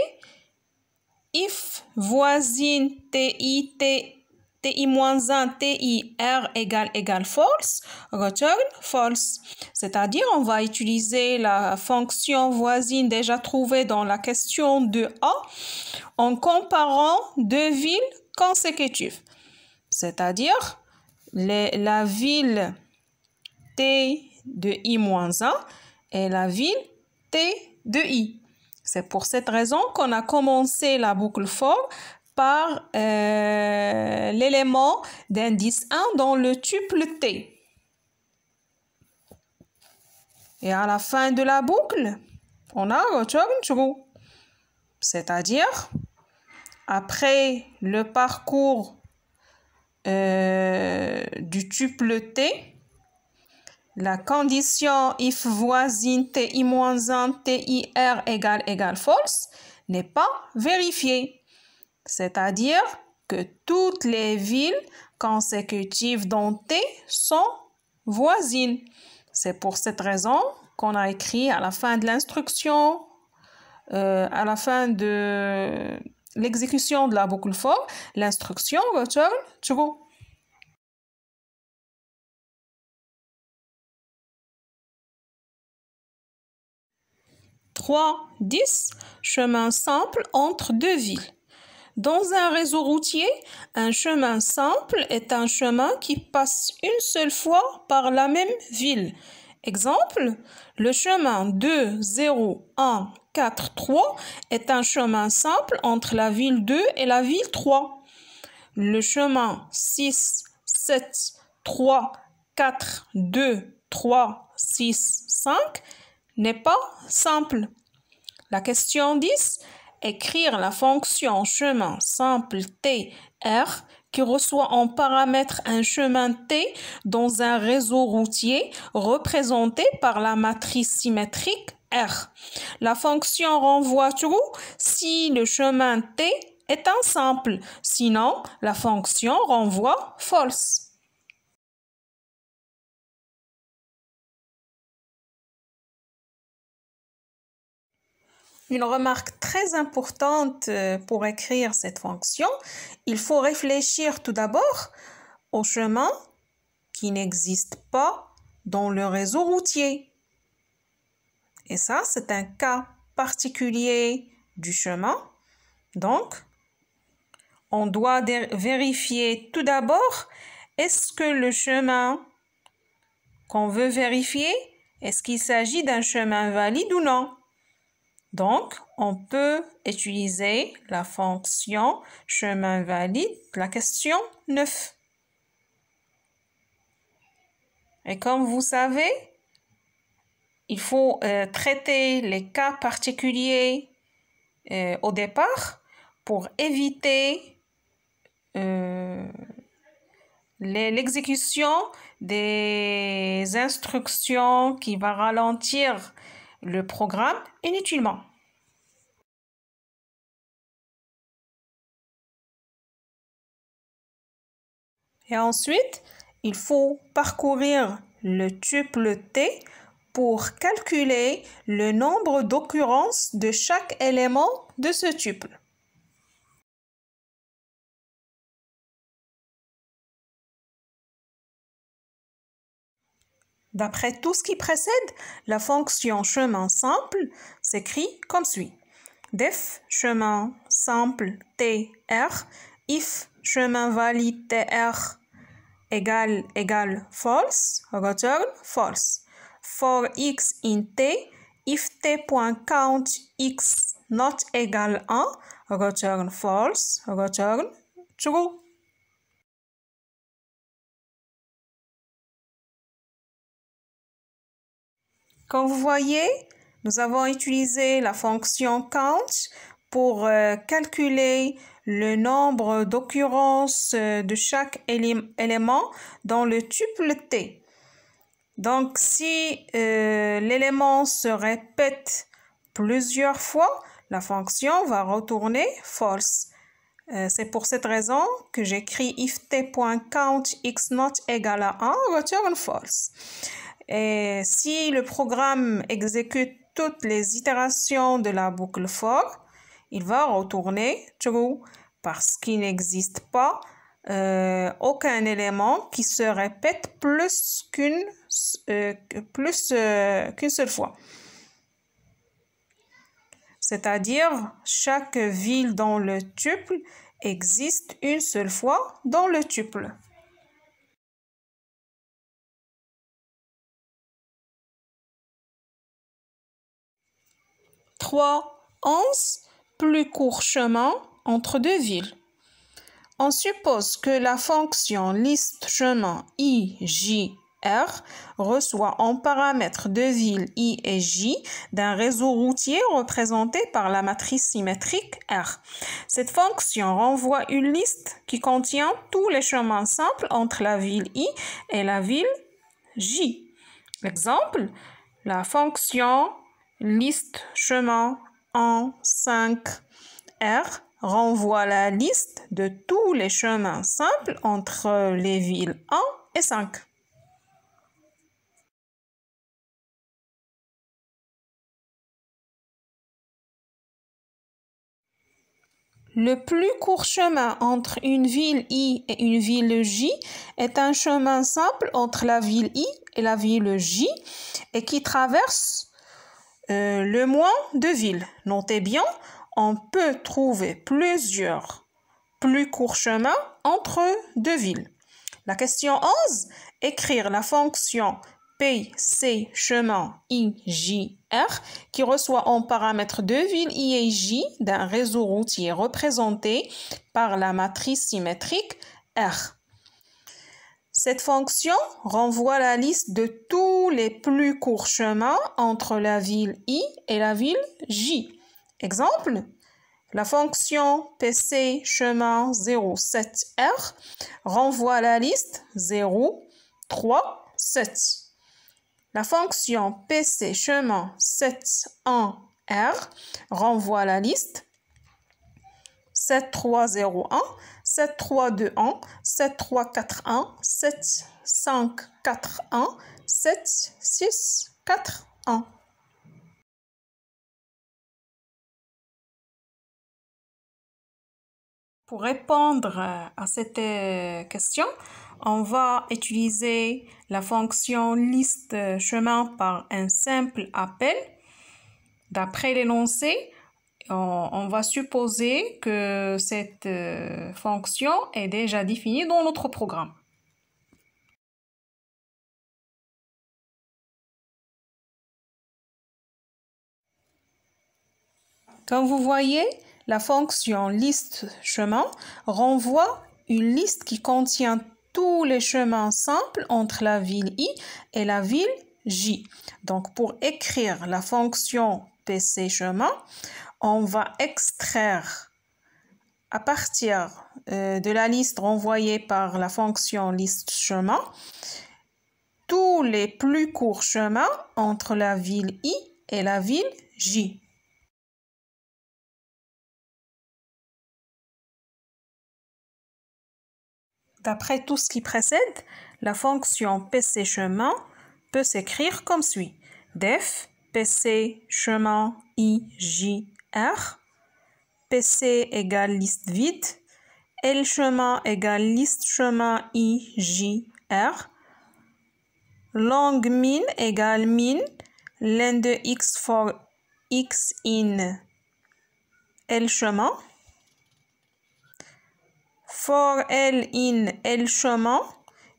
If voisine TI-1 TI R égale false, return false. C'est-à-dire, on va utiliser la fonction voisine déjà trouvée dans la question de A en comparant deux villes consécutives. C'est-à-dire, la ville T de I-1 et la ville T de I. C'est pour cette raison qu'on a commencé la boucle for par l'élément d'indice 1 dans le tuple T. Et à la fin de la boucle, on a return true. C'est-à-dire, après le parcours du tuple T, la condition if voisine TI-1 TIR égale false n'est pas vérifiée. C'est-à-dire que toutes les villes consécutives dans T sont voisines. C'est pour cette raison qu'on a écrit à la fin de l'instruction, à la fin de l'exécution de la boucle for, l'instruction return true. Trois 10 chemin simple entre deux villes. Dans un réseau routier, un chemin simple est un chemin qui passe une seule fois par la même ville. Exemple, le chemin 2, 0, 1, 4, 3 est un chemin simple entre la ville 2 et la ville 3. Le chemin 6, 7, 3, 4, 2, 3, 6, 5 n'est pas simple. La question 10, écrire la fonction chemin simple T R qui reçoit en paramètre un chemin T dans un réseau routier représenté par la matrice symétrique R. La fonction renvoie true si le chemin T est un simple, sinon la fonction renvoie false. Une remarque très importante pour écrire cette fonction, il faut réfléchir tout d'abord au chemin qui n'existe pas dans le réseau routier. Et ça, c'est un cas particulier du chemin. Donc, on doit vérifier tout d'abord, est-ce que le chemin qu'on veut vérifier, est-ce qu'il s'agit d'un chemin valide ou non? Donc, on peut utiliser la fonction chemin valide, la question 9. Et comme vous savez, il faut traiter les cas particuliers au départ pour éviter l'exécution des instructions qui va ralentir le programme inutilement. Et ensuite, il faut parcourir le tuple T pour calculer le nombre d'occurrences de chaque élément de ce tuple. D'après tout ce qui précède, la fonction chemin simple s'écrit comme suit. Def chemin simple TR, if chemin valide TR égale false, return false. For x in T, if T.count x not égal 1, return false, return true. Comme vous voyez, nous avons utilisé la fonction count pour calculer le nombre d'occurrences de chaque élément dans le tuple T. Donc, si l'élément se répète plusieurs fois, la fonction va retourner false. C'est pour cette raison que j'écris if t.count x not égale à 1, return false. Et si le programme exécute toutes les itérations de la boucle for, il va retourner true parce qu'il n'existe pas aucun élément qui se répète plus qu'une seule fois. C'est-à-dire, chaque ville dans le tuple existe une seule fois dans le tuple. 3. 11. Plus court chemin entre deux villes. On suppose que la fonction liste chemin i, j, r reçoit en paramètres deux villes i et j d'un réseau routier représenté par la matrice symétrique R. Cette fonction renvoie une liste qui contient tous les chemins simples entre la ville i et la ville j. Exemple, la fonction liste chemin 1, 5, R renvoie la liste de tous les chemins simples entre les villes 1 et 5. Le plus court chemin entre une ville I et une ville J est un chemin simple entre la ville I et la ville J et qui traverse le moins de villes. Notez bien, on peut trouver plusieurs plus courts chemins entre deux villes. La question 11, écrire la fonction PC chemin I, J, R qui reçoit en paramètres deux villes I et J d'un réseau routier représenté par la matrice symétrique R. Cette fonction renvoie la liste de tous les plus courts chemins entre la ville I et la ville J. Exemple, la fonction PC chemin 07R renvoie la liste 0, 3, 7. La fonction PC chemin 71R renvoie la liste 7301, 7321, 7341, 7541, 7641. Pour répondre à cette question, on va utiliser la fonction liste chemin par un simple appel. D'après l'énoncé, on va supposer que cette fonction est déjà définie dans notre programme. Comme vous voyez, la fonction liste chemin renvoie une liste qui contient tous les chemins simples entre la ville I et la ville J. Donc, pour écrire la fonction PC chemin, on va extraire à partir de la liste renvoyée par la fonction liste chemin tous les plus courts chemins entre la ville I et la ville J. D'après tout ce qui précède, la fonction PC chemin peut s'écrire comme suit. Def PC chemin I, J, R. PC égale liste vide. L chemin égale liste chemin I, J, R. Long min égale min. Len de x for x in L chemin. For L in L chemin,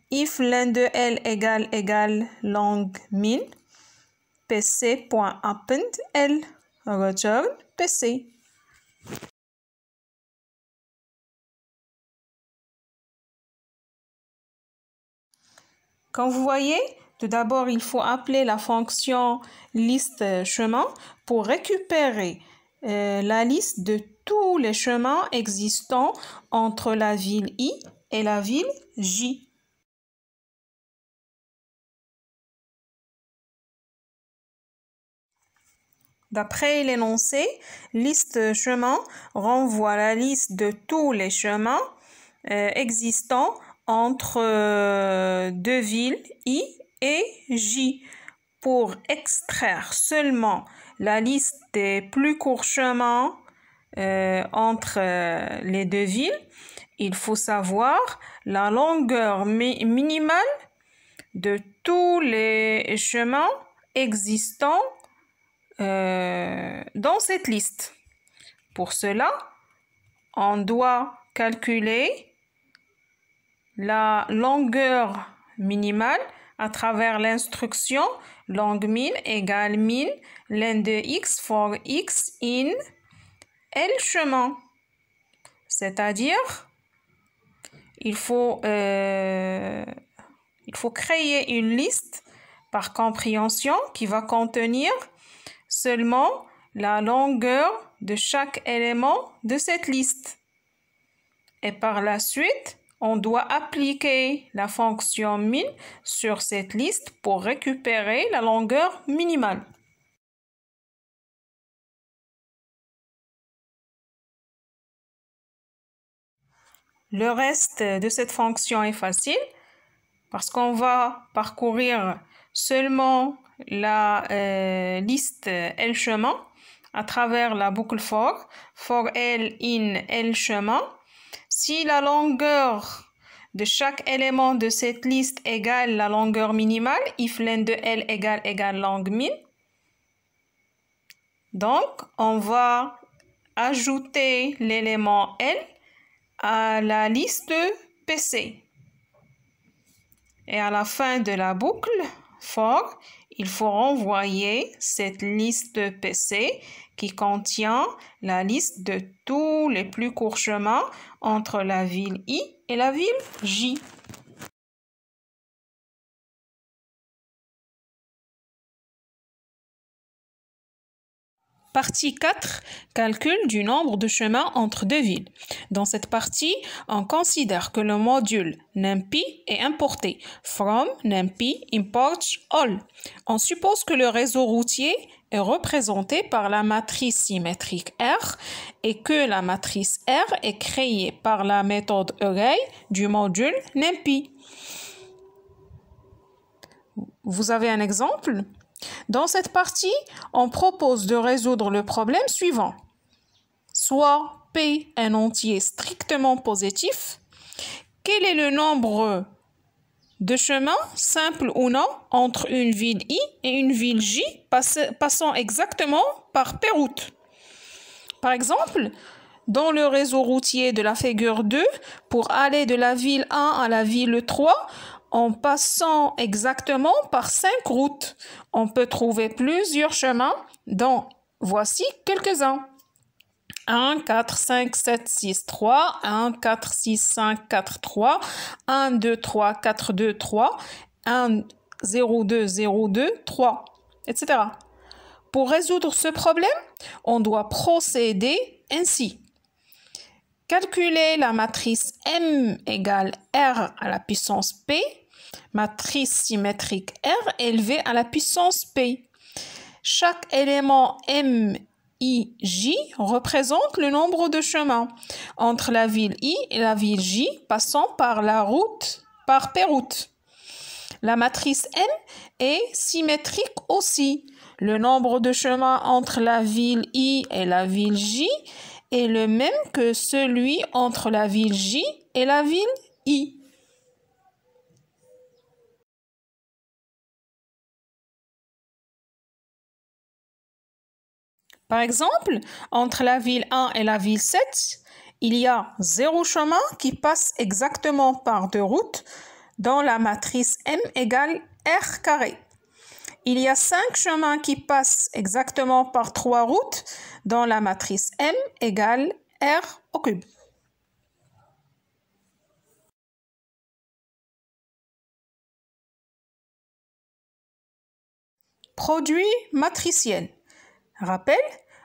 if len de L égale long min, pc.append L, return PC. Comme vous voyez, tout d'abord, il faut appeler la fonction liste chemin pour récupérer la liste de tous les chemins existants entre la ville I et la ville J. D'après l'énoncé, liste chemin renvoie la liste de tous les chemins existants entre deux villes I et J. Pour extraire seulement la liste des plus courts chemins entre les deux villes, il faut savoir la longueur minimale de tous les chemins existants dans cette liste. Pour cela, on doit calculer la longueur minimale à travers l'instruction long_min égale min len de x for x in L chemin. C'est-à-dire, il faut créer une liste par compréhension qui va contenir seulement la longueur de chaque élément de cette liste. Et par la suite, on doit appliquer la fonction min sur cette liste pour récupérer la longueur minimale. Le reste de cette fonction est facile parce qu'on va parcourir seulement la liste L chemin à travers la boucle for L in L chemin. Si la longueur de chaque élément de cette liste égale la longueur minimale, if len de L égale long min. Donc, on va ajouter l'élément L à la liste PC. Et à la fin de la boucle for, il faut renvoyer cette liste PC qui contient la liste de tous les plus courts chemins entre la ville I et la ville J. Partie 4, calcul du nombre de chemins entre deux villes. Dans cette partie, on considère que le module NumPy est importé. From NumPy imports all. On suppose que le réseau routier est représenté par la matrice symétrique R et que la matrice R est créée par la méthode array du module NumPy. Vous avez un exemple ? Dans cette partie, on propose de résoudre le problème suivant. Soit P un entier strictement positif, quel est le nombre de chemins, simples ou non, entre une ville I et une ville J passant exactement par P-route? Par exemple, dans le réseau routier de la figure 2, pour aller de la ville 1 à la ville 3, en passant exactement par 5 routes, on peut trouver plusieurs chemins, dont voici quelques-uns. 1, 4, 5, 7, 6, 3, 1, 4, 6, 5, 4, 3, 1, 2, 3, 4, 2, 3, 1, 0, 2, 0, 2, 3, etc. Pour résoudre ce problème, on doit procéder ainsi. Calculer la matrice M égale R à la puissance P, matrice symétrique R élevée à la puissance P. Chaque élément M, I, J représente le nombre de chemins entre la ville I et la ville J passant par la route, par P-route. La matrice M est symétrique aussi. Le nombre de chemins entre la ville I et la ville J est le même que celui entre la ville J et la ville I. Par exemple, entre la ville 1 et la ville 7, il y a 0 chemin qui passe exactement par 2 routes dans la matrice M égale R carré. Il y a 5 chemins qui passent exactement par 3 routes dans la matrice M égale R au cube. Produit matriciel. Rappel,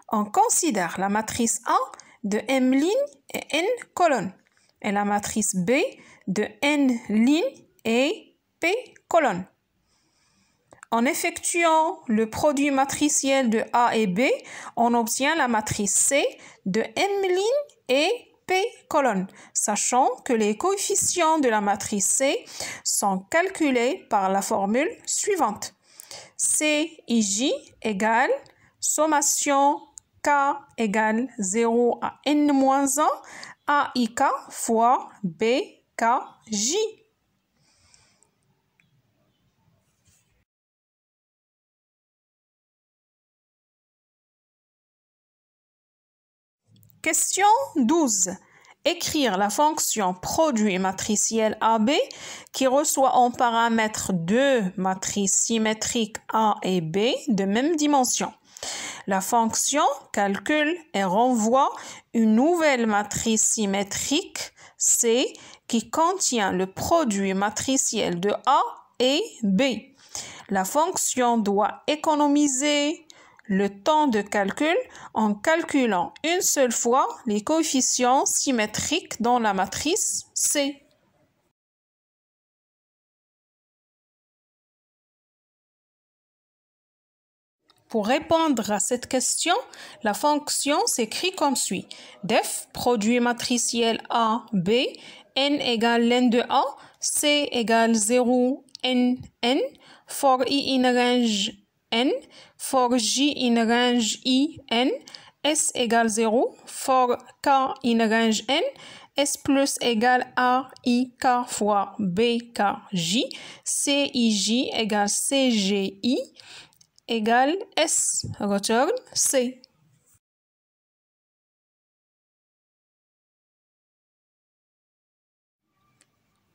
on considère la matrice A de M lignes et N colonnes et la matrice B de N lignes et P colonnes. En effectuant le produit matriciel de A et B, on obtient la matrice C de M lignes et P colonnes, sachant que les coefficients de la matrice C sont calculés par la formule suivante. CIJ égale sommation K égale 0 à N-1 AIK fois BKJ. Question 12. Écrire la fonction produit matriciel AB qui reçoit en paramètres deux matrices symétriques A et B de même dimension. La fonction calcule et renvoie une nouvelle matrice symétrique C qui contient le produit matriciel de A et B. La fonction doit économiser le temps de calcul en calculant une seule fois les coefficients symétriques dans la matrice C. Pour répondre à cette question, la fonction s'écrit comme suit. Def, produit matriciel A, B, n égale len de A, C égale 0, n, n, for I in range n, for J in range I, n, S égale 0, for K in range n, S plus égale A, I, K fois B, K, J, C, I, J égale C, G, I, égale S, return C.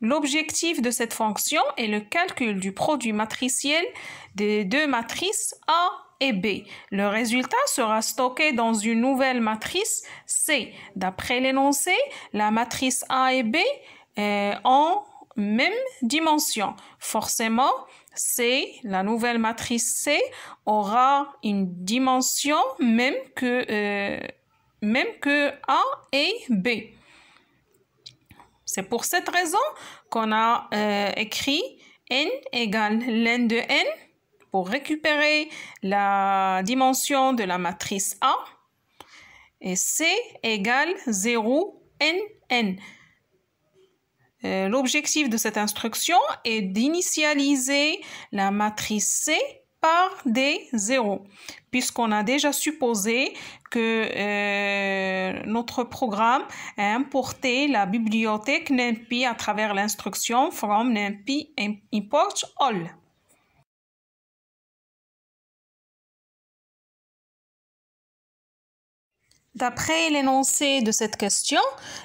L'objectif de cette fonction est le calcul du produit matriciel des deux matrices A et B. Le résultat sera stocké dans une nouvelle matrice C. D'après l'énoncé, la matrice A et B ont même dimension. Forcément, C, la nouvelle matrice C, aura une dimension même que A et B. C'est pour cette raison qu'on a écrit n égale len de n pour récupérer la dimension de la matrice A et C égale 0 n n. L'objectif de cette instruction est d'initialiser la matrice C par des zéros, puisqu'on a déjà supposé que notre programme a importé la bibliothèque NumPy à travers l'instruction from NumPy import all. D'après l'énoncé de cette question,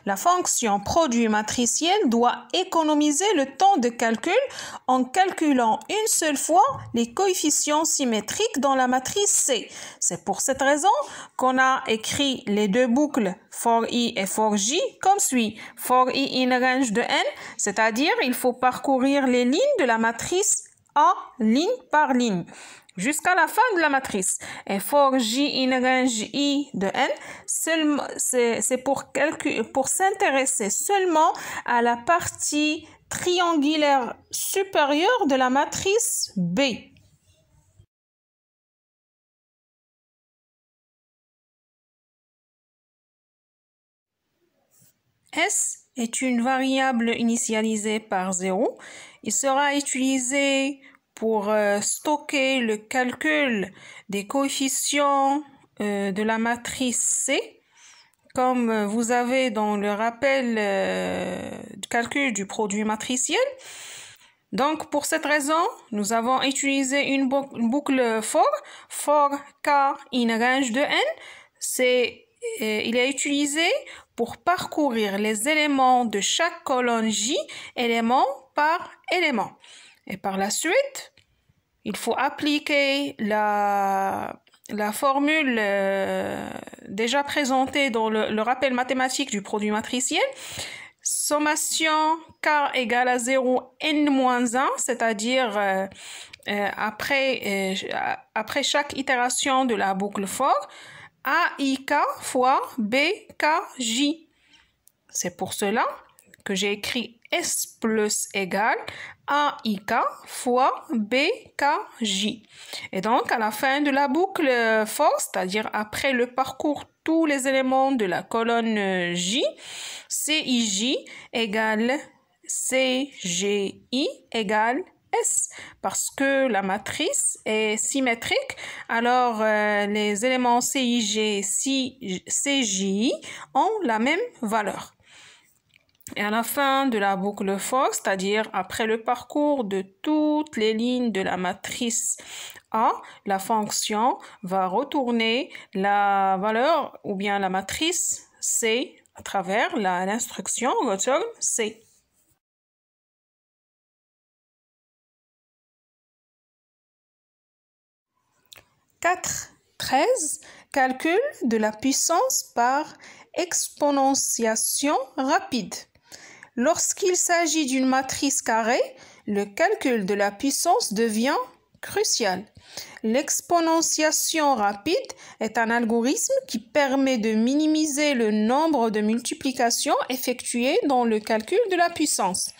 la fonction produit matriciel doit économiser le temps de calcul en calculant une seule fois les coefficients symétriques dans la matrice C. C'est pour cette raison qu'on a écrit les deux boucles for I et for J comme suit. For I in range de n, c'est-à-dire il faut parcourir les lignes de la matrice A ligne par ligne jusqu'à la fin de la matrice. Et for J in range I de n, c'est pour s'intéresser seulement à la partie triangulaire supérieure de la matrice B. S est une variable initialisée par 0. Il sera utilisé pour stocker le calcul des coefficients de la matrice C, comme vous avez dans le rappel du calcul du produit matriciel. Donc, pour cette raison, nous avons utilisé une boucle for K in range de n. Il est utilisé pour parcourir les éléments de chaque colonne J, élément par élément. Et par la suite, il faut appliquer la formule déjà présentée dans le rappel mathématique du produit matriciel. Sommation K égale à 0 n-1, c'est-à-dire après chaque itération de la boucle for, AIK fois BKJ. C'est pour cela que j'ai écrit S plus égale AIK fois BKJ. Et donc, à la fin de la boucle for, c'est-à-dire après le parcours tous les éléments de la colonne J, CIJ égale CGI égale S. Parce que la matrice est symétrique, alors les éléments CIJ et CJI ont la même valeur. Et à la fin de la boucle for, c'est-à-dire après le parcours de toutes les lignes de la matrice A, la fonction va retourner la valeur ou bien la matrice C à travers l'instruction return C. Quatre. 13. Calcul de la puissance par exponentiation rapide. Lorsqu'il s'agit d'une matrice carrée, le calcul de la puissance devient crucial. L'exponentiation rapide est un algorithme qui permet de minimiser le nombre de multiplications effectuées dans le calcul de la puissance.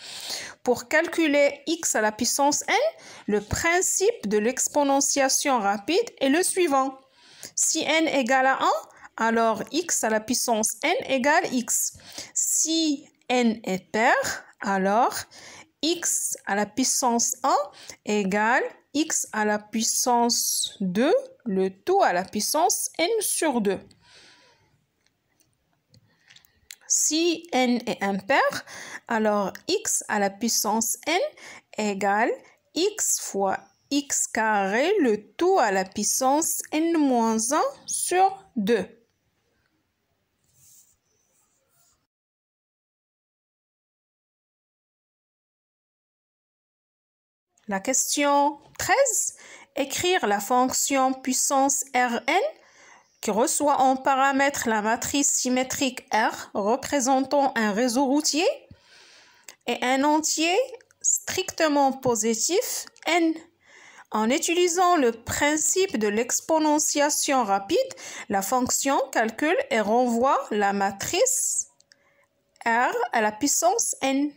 Pour calculer x à la puissance n, le principe de l'exponentiation rapide est le suivant. Si n égale à 1, alors x à la puissance n égale x. Si n est pair, alors x à la puissance 1 égale x à la puissance 2, le tout à la puissance n sur 2. Si n est impair, alors x à la puissance n égale x fois x carré, le tout à la puissance n-1 sur 2. La question 13, écrire la fonction puissance Rn qui reçoit en paramètre la matrice symétrique R représentant un réseau routier et un entier strictement positif N. En utilisant le principe de l'exponentiation rapide, la fonction calcule et renvoie la matrice R à la puissance N.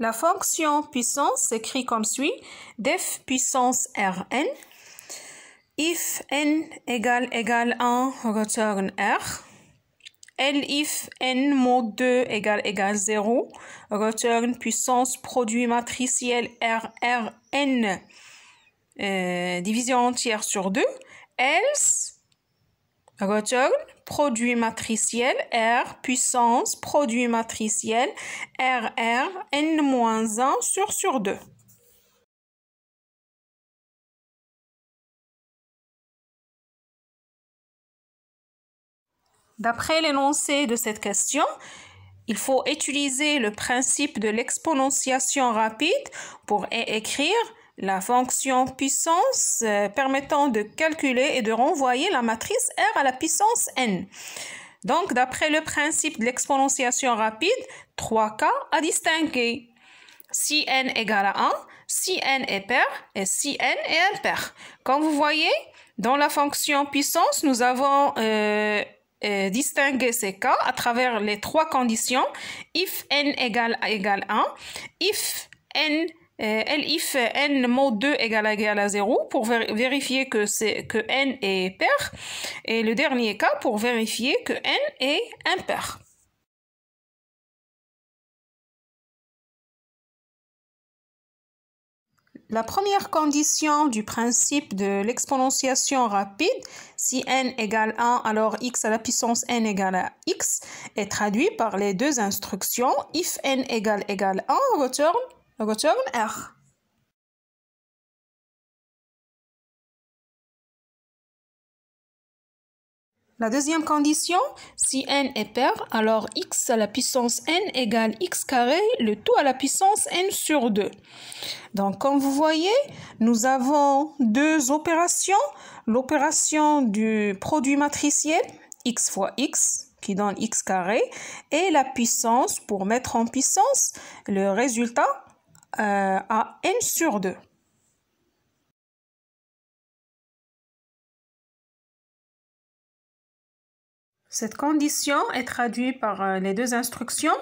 La fonction puissance s'écrit comme suit, def puissance Rn, if n égale 1, return R, elif n mod 2 égale 0, return puissance produit matriciel Rn divisé entière sur 2, else return produit matriciel R puissance produit matriciel RR n-1 sur 2. D'après l'énoncé de cette question, il faut utiliser le principe de l'exponentiation rapide pour écrire la fonction puissance permettant de calculer et de renvoyer la matrice R à la puissance n. Donc, d'après le principe de l'exponentiation rapide, 3 cas à distinguer. Si n égale à 1, si n est pair et si n est impair. Comme vous voyez, dans la fonction puissance, nous avons distingué ces cas à travers les 3 conditions. If n égale 1, if n mod 2 égale à 0 pour vérifier que n est pair et le dernier cas pour vérifier que n est impair. La première condition du principe de l'exponentiation rapide, si n égale 1, alors x à la puissance n égale à x, est traduite par les deux instructions if n égale 1, return R. La deuxième condition, si n est pair, alors x à la puissance n égale x carré, le tout à la puissance n sur 2. Donc, comme vous voyez, nous avons deux opérations. L'opération du produit matriciel, x fois x, qui donne x carré, et la puissance pour mettre en puissance le résultat à n sur 2. Cette condition est traduite par les deux instructions.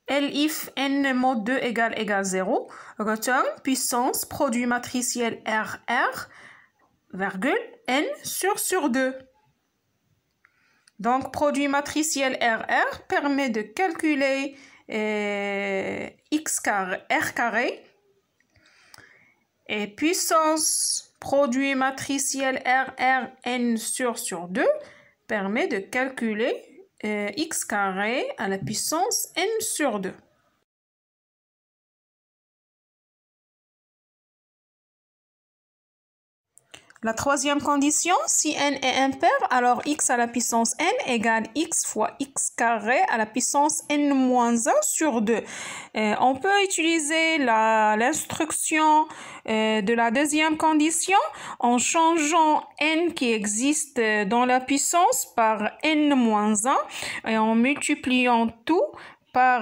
If n mod 2 égale 0, return puissance produit matriciel RR, virgule, n sur 2. Donc, produit matriciel RR permet de calculer x carré, R carré, et puissance produit matriciel RR n sur 2 permet de calculer x carré à la puissance n sur 2. La troisième condition, si n est impair, alors x à la puissance n égale x fois x carré à la puissance n moins 1 sur 2. On peut utiliser l'instruction de la deuxième condition en changeant n qui existe dans la puissance par n moins 1 et en multipliant tout par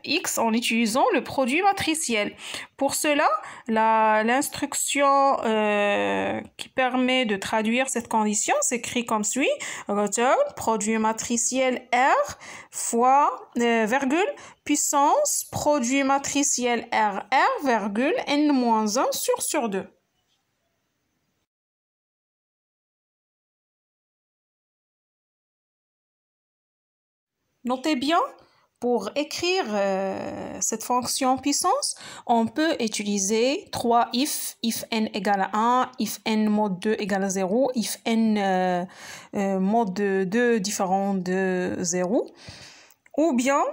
x en utilisant le produit matriciel. Pour cela, l'instruction qui permet de traduire cette condition s'écrit comme suit. Return, produit matriciel R fois, virgule, puissance, produit matriciel RR, virgule, n-1 sur 2. Notez bien, pour écrire cette fonction puissance, on peut utiliser 3 if n égale à 1, if n mod 2 égale à 0, if n mod 2 différent de 0, ou bien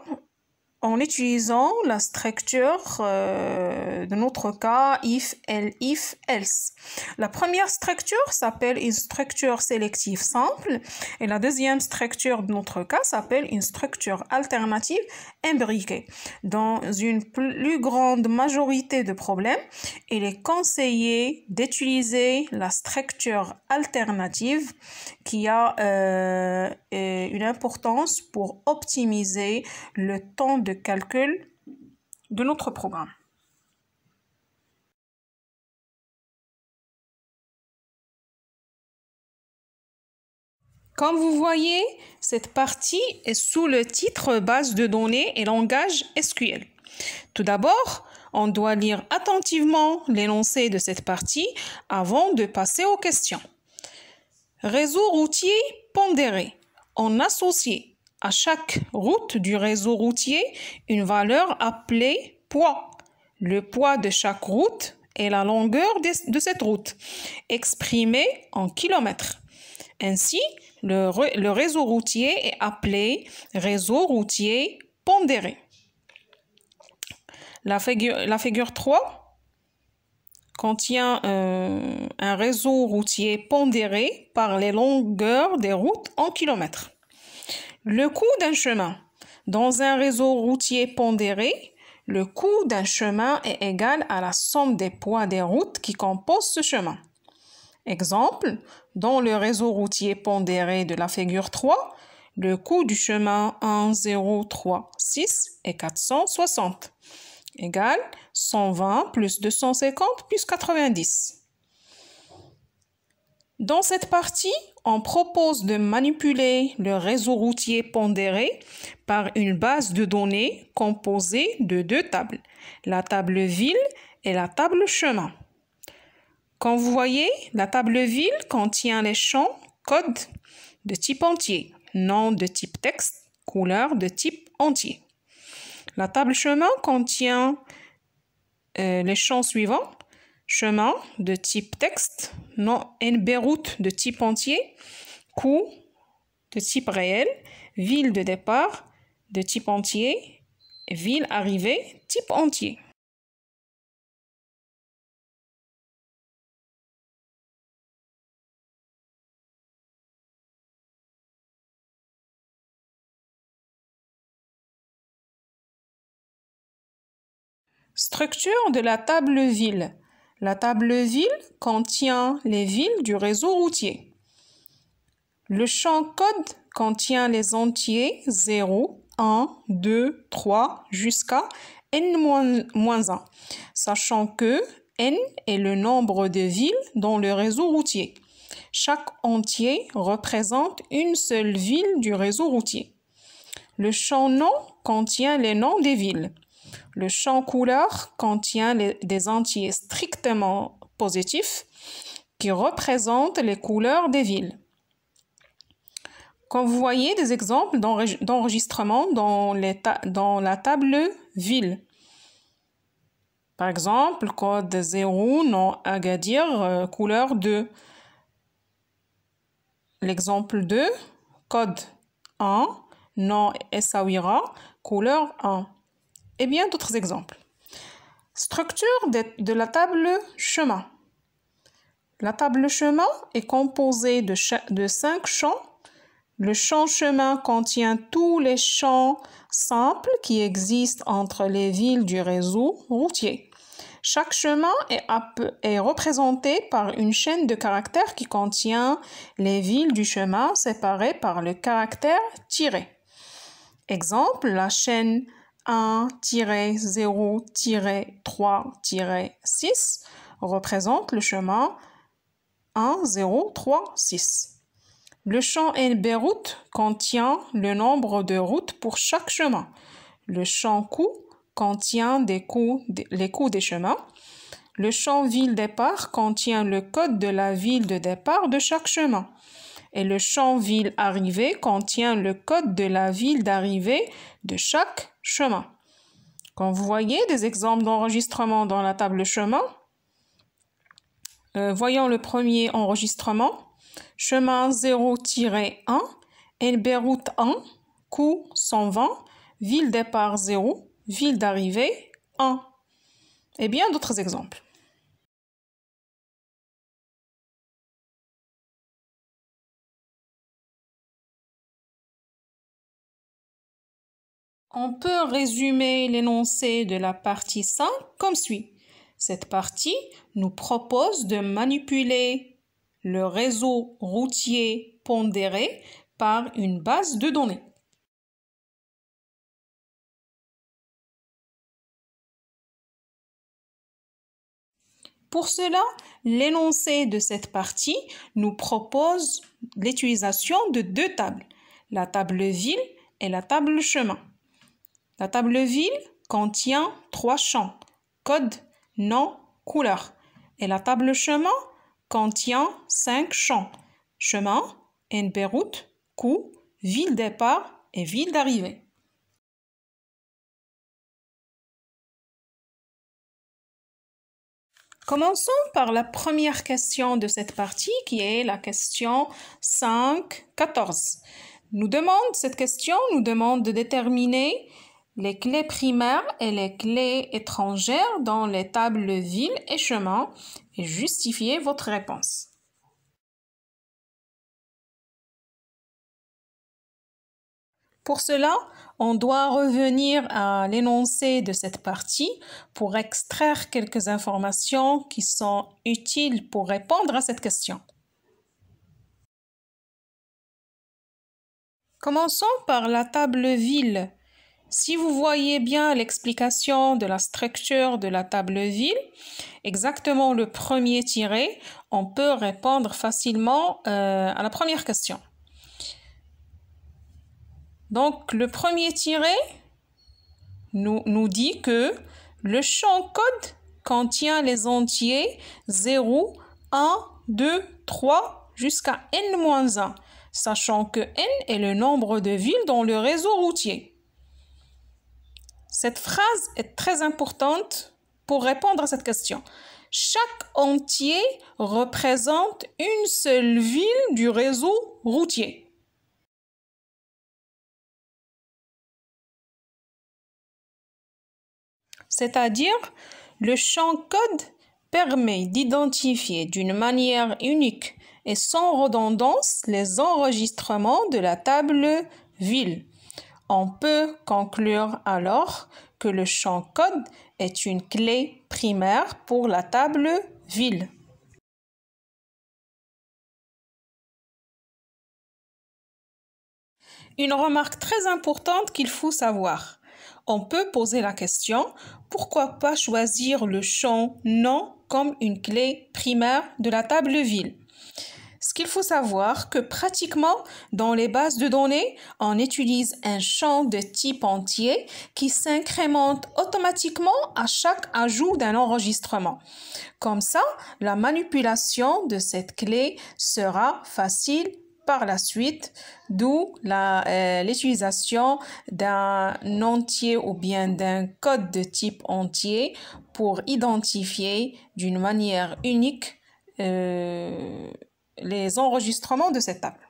en utilisant la structure de notre cas if, else. La première structure s'appelle une structure sélective simple et la deuxième structure de notre cas s'appelle une structure alternative imbriquée. Dans une plus grande majorité de problèmes, il est conseillé d'utiliser la structure alternative qui a une importance pour optimiser le temps de calcul de notre programme. Comme vous voyez, cette partie est sous le titre base de données et langage SQL. Tout d'abord, on doit lire attentivement l'énoncé de cette partie avant de passer aux questions. Réseau routier pondéré. On associe à chaque route du réseau routier une valeur appelée poids. Le poids de chaque route est la longueur de cette route, exprimée en kilomètres. Ainsi, le réseau routier est appelé réseau routier pondéré. La figure 3 contient un réseau routier pondéré par les longueurs des routes en kilomètres. Le coût d'un chemin. Dans un réseau routier pondéré, le coût d'un chemin est égal à la somme des poids des routes qui composent ce chemin. Exemple, dans le réseau routier pondéré de la figure 3, le coût du chemin 1036 est 460, égale 120 plus 250 plus 90. Dans cette partie, on propose de manipuler le réseau routier pondéré par une base de données composée de deux tables, la table ville et la table chemin. Comme vous voyez, la table ville contient les champs code de type entier, nom de type texte, couleur de type entier. La table chemin contient les champs suivants. Chemin de type texte, nom NB route de type entier, coût de type réel, ville de départ de type entier, ville arrivée type entier. Structure de la table ville. La table ville contient les villes du réseau routier. Le champ code contient les entiers 0, 1, 2, 3 jusqu'à n-1, sachant que n est le nombre de villes dans le réseau routier. Chaque entier représente une seule ville du réseau routier. Le champ nom contient les noms des villes. Le champ couleur contient des entiers strictement positifs qui représentent les couleurs des villes. Comme vous voyez des exemples d'enregistrement dans la table ville. Par exemple, code 0, nom Agadir, couleur 2. L'exemple 2, code 1, nom Essaouira, couleur 1. Et bien d'autres exemples. Structure de la table chemin. La table chemin est composée de 5 champs. Le champ chemin contient tous les champs simples qui existent entre les villes du réseau routier. Chaque chemin est représenté par une chaîne de caractères qui contient les villes du chemin séparées par le caractère tiré. Exemple, la chaîne 1-0-3-6 représente le chemin 1, 0, 3, 6. Le champ NB-route contient le nombre de routes pour chaque chemin. Le champ coût contient les coûts des chemins. Le champ ville-départ contient le code de la ville de départ de chaque chemin. Et le champ ville-arrivée contient le code de la ville d'arrivée de chaque chemin. Comme vous voyez des exemples d'enregistrement dans la table chemin, voyons le premier enregistrement. Chemin 0-1, NB route 1, coût 120, ville départ 0, ville d'arrivée 1. Et bien d'autres exemples. On peut résumer l'énoncé de la partie 5 comme suit. Cette partie nous propose de manipuler le réseau routier pondéré par une base de données. Pour cela, l'énoncé de cette partie nous propose l'utilisation de 2 tables, la table ville et la table chemin. La table ville contient 3 champs, code, nom, couleur. Et la table chemin contient 5 champs, chemin, NB route, coût, ville départ et ville d'arrivée. Commençons par la première question de cette partie qui est la question 5.14. Cette question nous demande de déterminer les clés primaires et les clés étrangères dans les tables ville et chemin et justifier votre réponse. Pour cela, on doit revenir à l'énoncé de cette partie pour extraire quelques informations qui sont utiles pour répondre à cette question. Commençons par la table ville. Si vous voyez bien l'explication de la structure de la table ville, exactement le premier tiré, on peut répondre facilement à la première question. Donc, le premier tiré nous dit que le champ code contient les entiers 0, 1, 2, 3 jusqu'à n-1, sachant que n est le nombre de villes dans le réseau routier. Cette phrase est très importante pour répondre à cette question. Chaque entier représente une seule ville du réseau routier. C'est-à-dire, le champ code permet d'identifier d'une manière unique et sans redondance les enregistrements de la table ville. On peut conclure alors que le champ code est une clé primaire pour la table ville. Une remarque très importante qu'il faut savoir. on peut poser la question, pourquoi pas choisir le champ non comme une clé primaire de la table ville? Ce qu'il faut savoir que pratiquement dans les bases de données, on utilise un champ de type entier qui s'incrémente automatiquement à chaque ajout d'un enregistrement. Comme ça, la manipulation de cette clé sera facile par la suite, d'où l'utilisation d'un entier ou bien d'un code de type entier pour identifier d'une manière unique les enregistrements de cette table.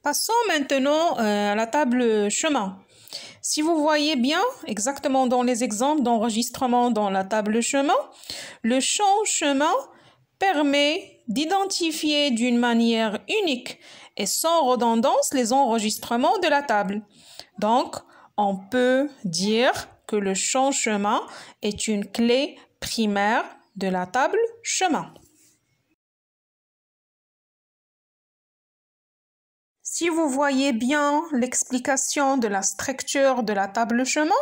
Passons maintenant à la table chemin. Si vous voyez bien exactement dans les exemples d'enregistrement dans la table chemin, le champ chemin permet d'identifier d'une manière unique et sans redondance les enregistrements de la table. Donc, on peut dire que le champ chemin est une clé primaire de la table chemin. Si vous voyez bien l'explication de la structure de la table chemin,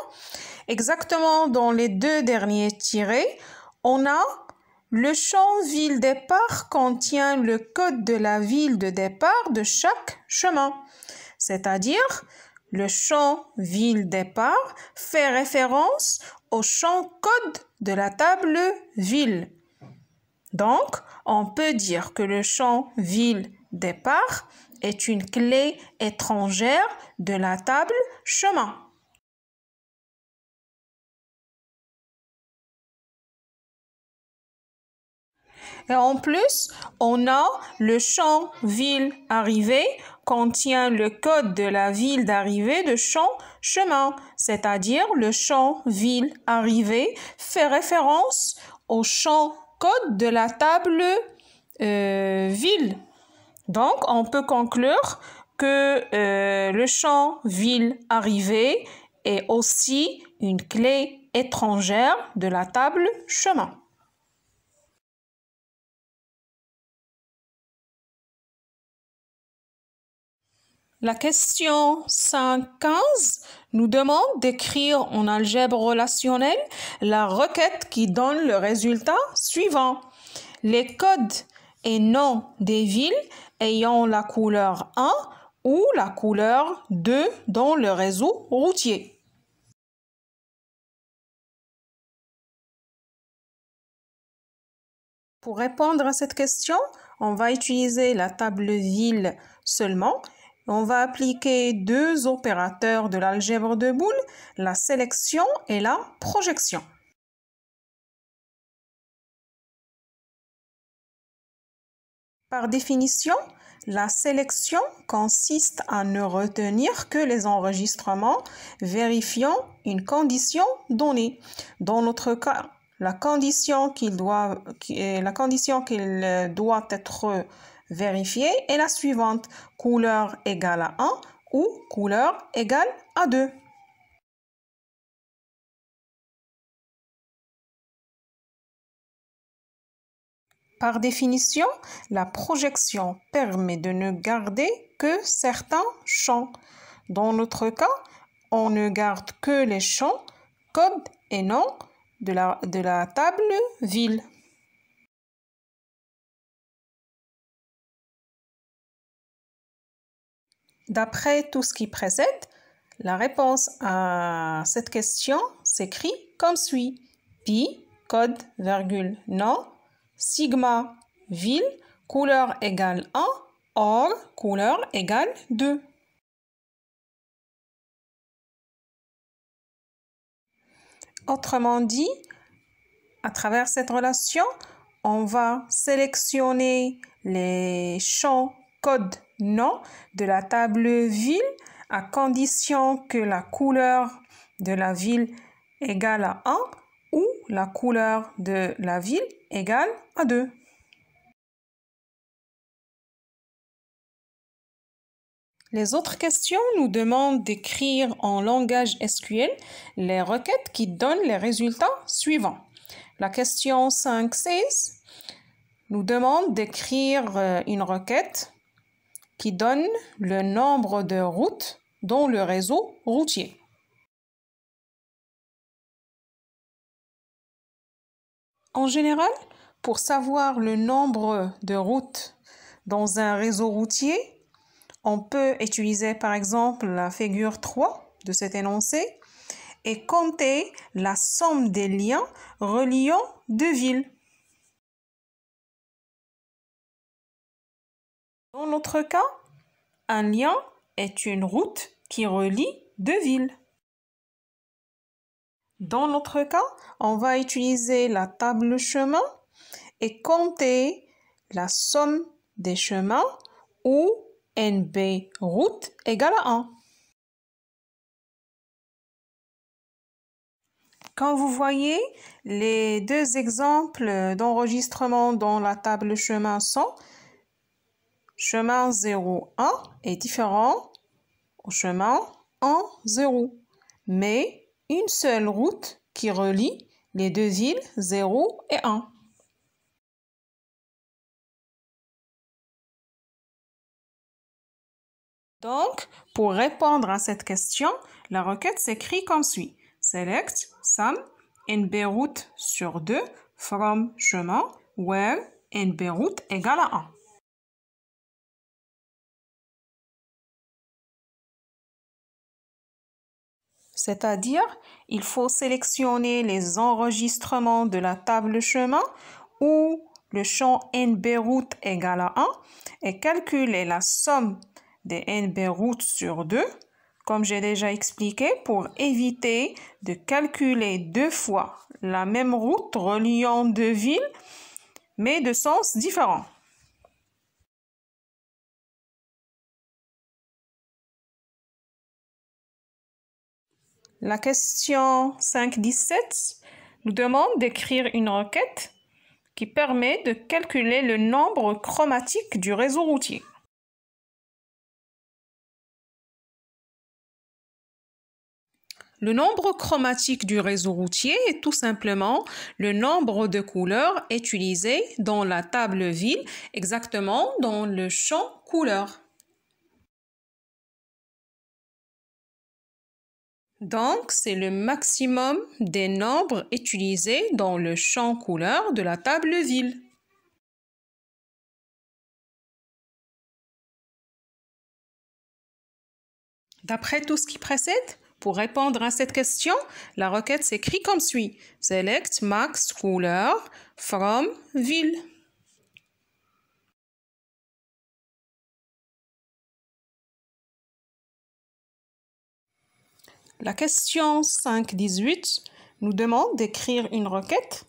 exactement dans les deux derniers tirés, on a le champ ville départ contient le code de la ville de départ de chaque chemin, c'est-à-dire le champ ville départ fait référence au champ code de la table ville. Donc, on peut dire que le champ ville départ est une clé étrangère de la table chemin. Et en plus, on a le champ ville arrivée contient le code de la ville d'arrivée de champ chemin, c'est-à-dire le champ ville arrivée fait référence au champ code de la table ville. Donc, on peut conclure que le champ ville arrivée est aussi une clé étrangère de la table chemin. La question 5.15 nous demande d'écrire en algèbre relationnelle la requête qui donne le résultat suivant. Les codes et noms des villes ayant la couleur 1 ou la couleur 2 dans le réseau routier. Pour répondre à cette question, on va utiliser la table ville seulement. On va appliquer deux opérateurs de l'algèbre de Boole, la sélection et la projection. Par définition, la sélection consiste à ne retenir que les enregistrements vérifiant une condition donnée. Dans notre cas, la condition qu'il doit être vérifiée est la suivante, couleur égale à 1 ou couleur égale à 2. Par définition, la projection permet de ne garder que certains champs. Dans notre cas, on ne garde que les champs code et nom de la table ville. D'après tout ce qui précède, la réponse à cette question s'écrit comme suit. Pi, code, virgule, nom, sigma, ville, couleur égale 1, or, couleur égale 2. Autrement dit, à travers cette relation, on va sélectionner les champs code nom de la table ville à condition que la couleur de la ville égale à 1 ou la couleur de la ville égale à 2. Les autres questions nous demandent d'écrire en langage SQL les requêtes qui donnent les résultats suivants. La question 5.16 nous demande d'écrire une requête qui donne le nombre de routes dans le réseau routier. En général, pour savoir le nombre de routes dans un réseau routier, on peut utiliser par exemple la figure 3 de cet énoncé et compter la somme des liens reliant deux villes. Dans notre cas, un lien est une route qui relie deux villes. Dans notre cas, on va utiliser la table chemin et compter la somme des chemins où NB route égale à 1. Quand vous voyez, les deux exemples d'enregistrement dans la table chemin sont chemin 0, 1 est différent au chemin 1, 0, mais une seule route qui relie les deux villes 0 et 1. Donc, pour répondre à cette question, la requête s'écrit comme suit. Select sum NB route sur 2 from chemin where NB route égale à 1. C'est-à-dire, il faut sélectionner les enregistrements de la table chemin où le champ NB route égale à 1 et calculer la somme des NB routes sur 2, comme j'ai déjà expliqué, pour éviter de calculer deux fois la même route reliant deux villes, mais de sens différents. La question 5.17 nous demande d'écrire une requête qui permet de calculer le nombre chromatique du réseau routier. Le nombre chromatique du réseau routier est tout simplement le nombre de couleurs utilisées dans la table ville, exactement dans le champ couleur. Donc, c'est le maximum des nombres utilisés dans le champ couleur de la table ville. D'après tout ce qui précède, pour répondre à cette question, la requête s'écrit comme suit. Select max couleur from ville. La question 5.18 nous demande d'écrire une requête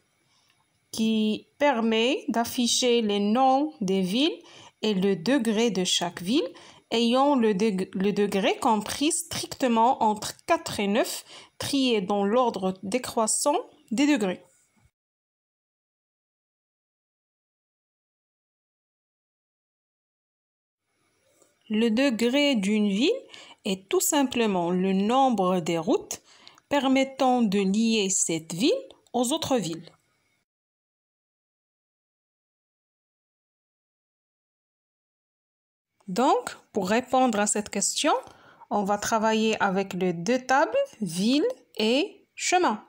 qui permet d'afficher les noms des villes et le degré de chaque ville, ayant le degré compris strictement entre 4 et 9, trié dans l'ordre décroissant des degrés. Le degré d'une ville est tout simplement le nombre des routes permettant de lier cette ville aux autres villes. Donc, pour répondre à cette question, on va travailler avec les deux tables, ville et chemin.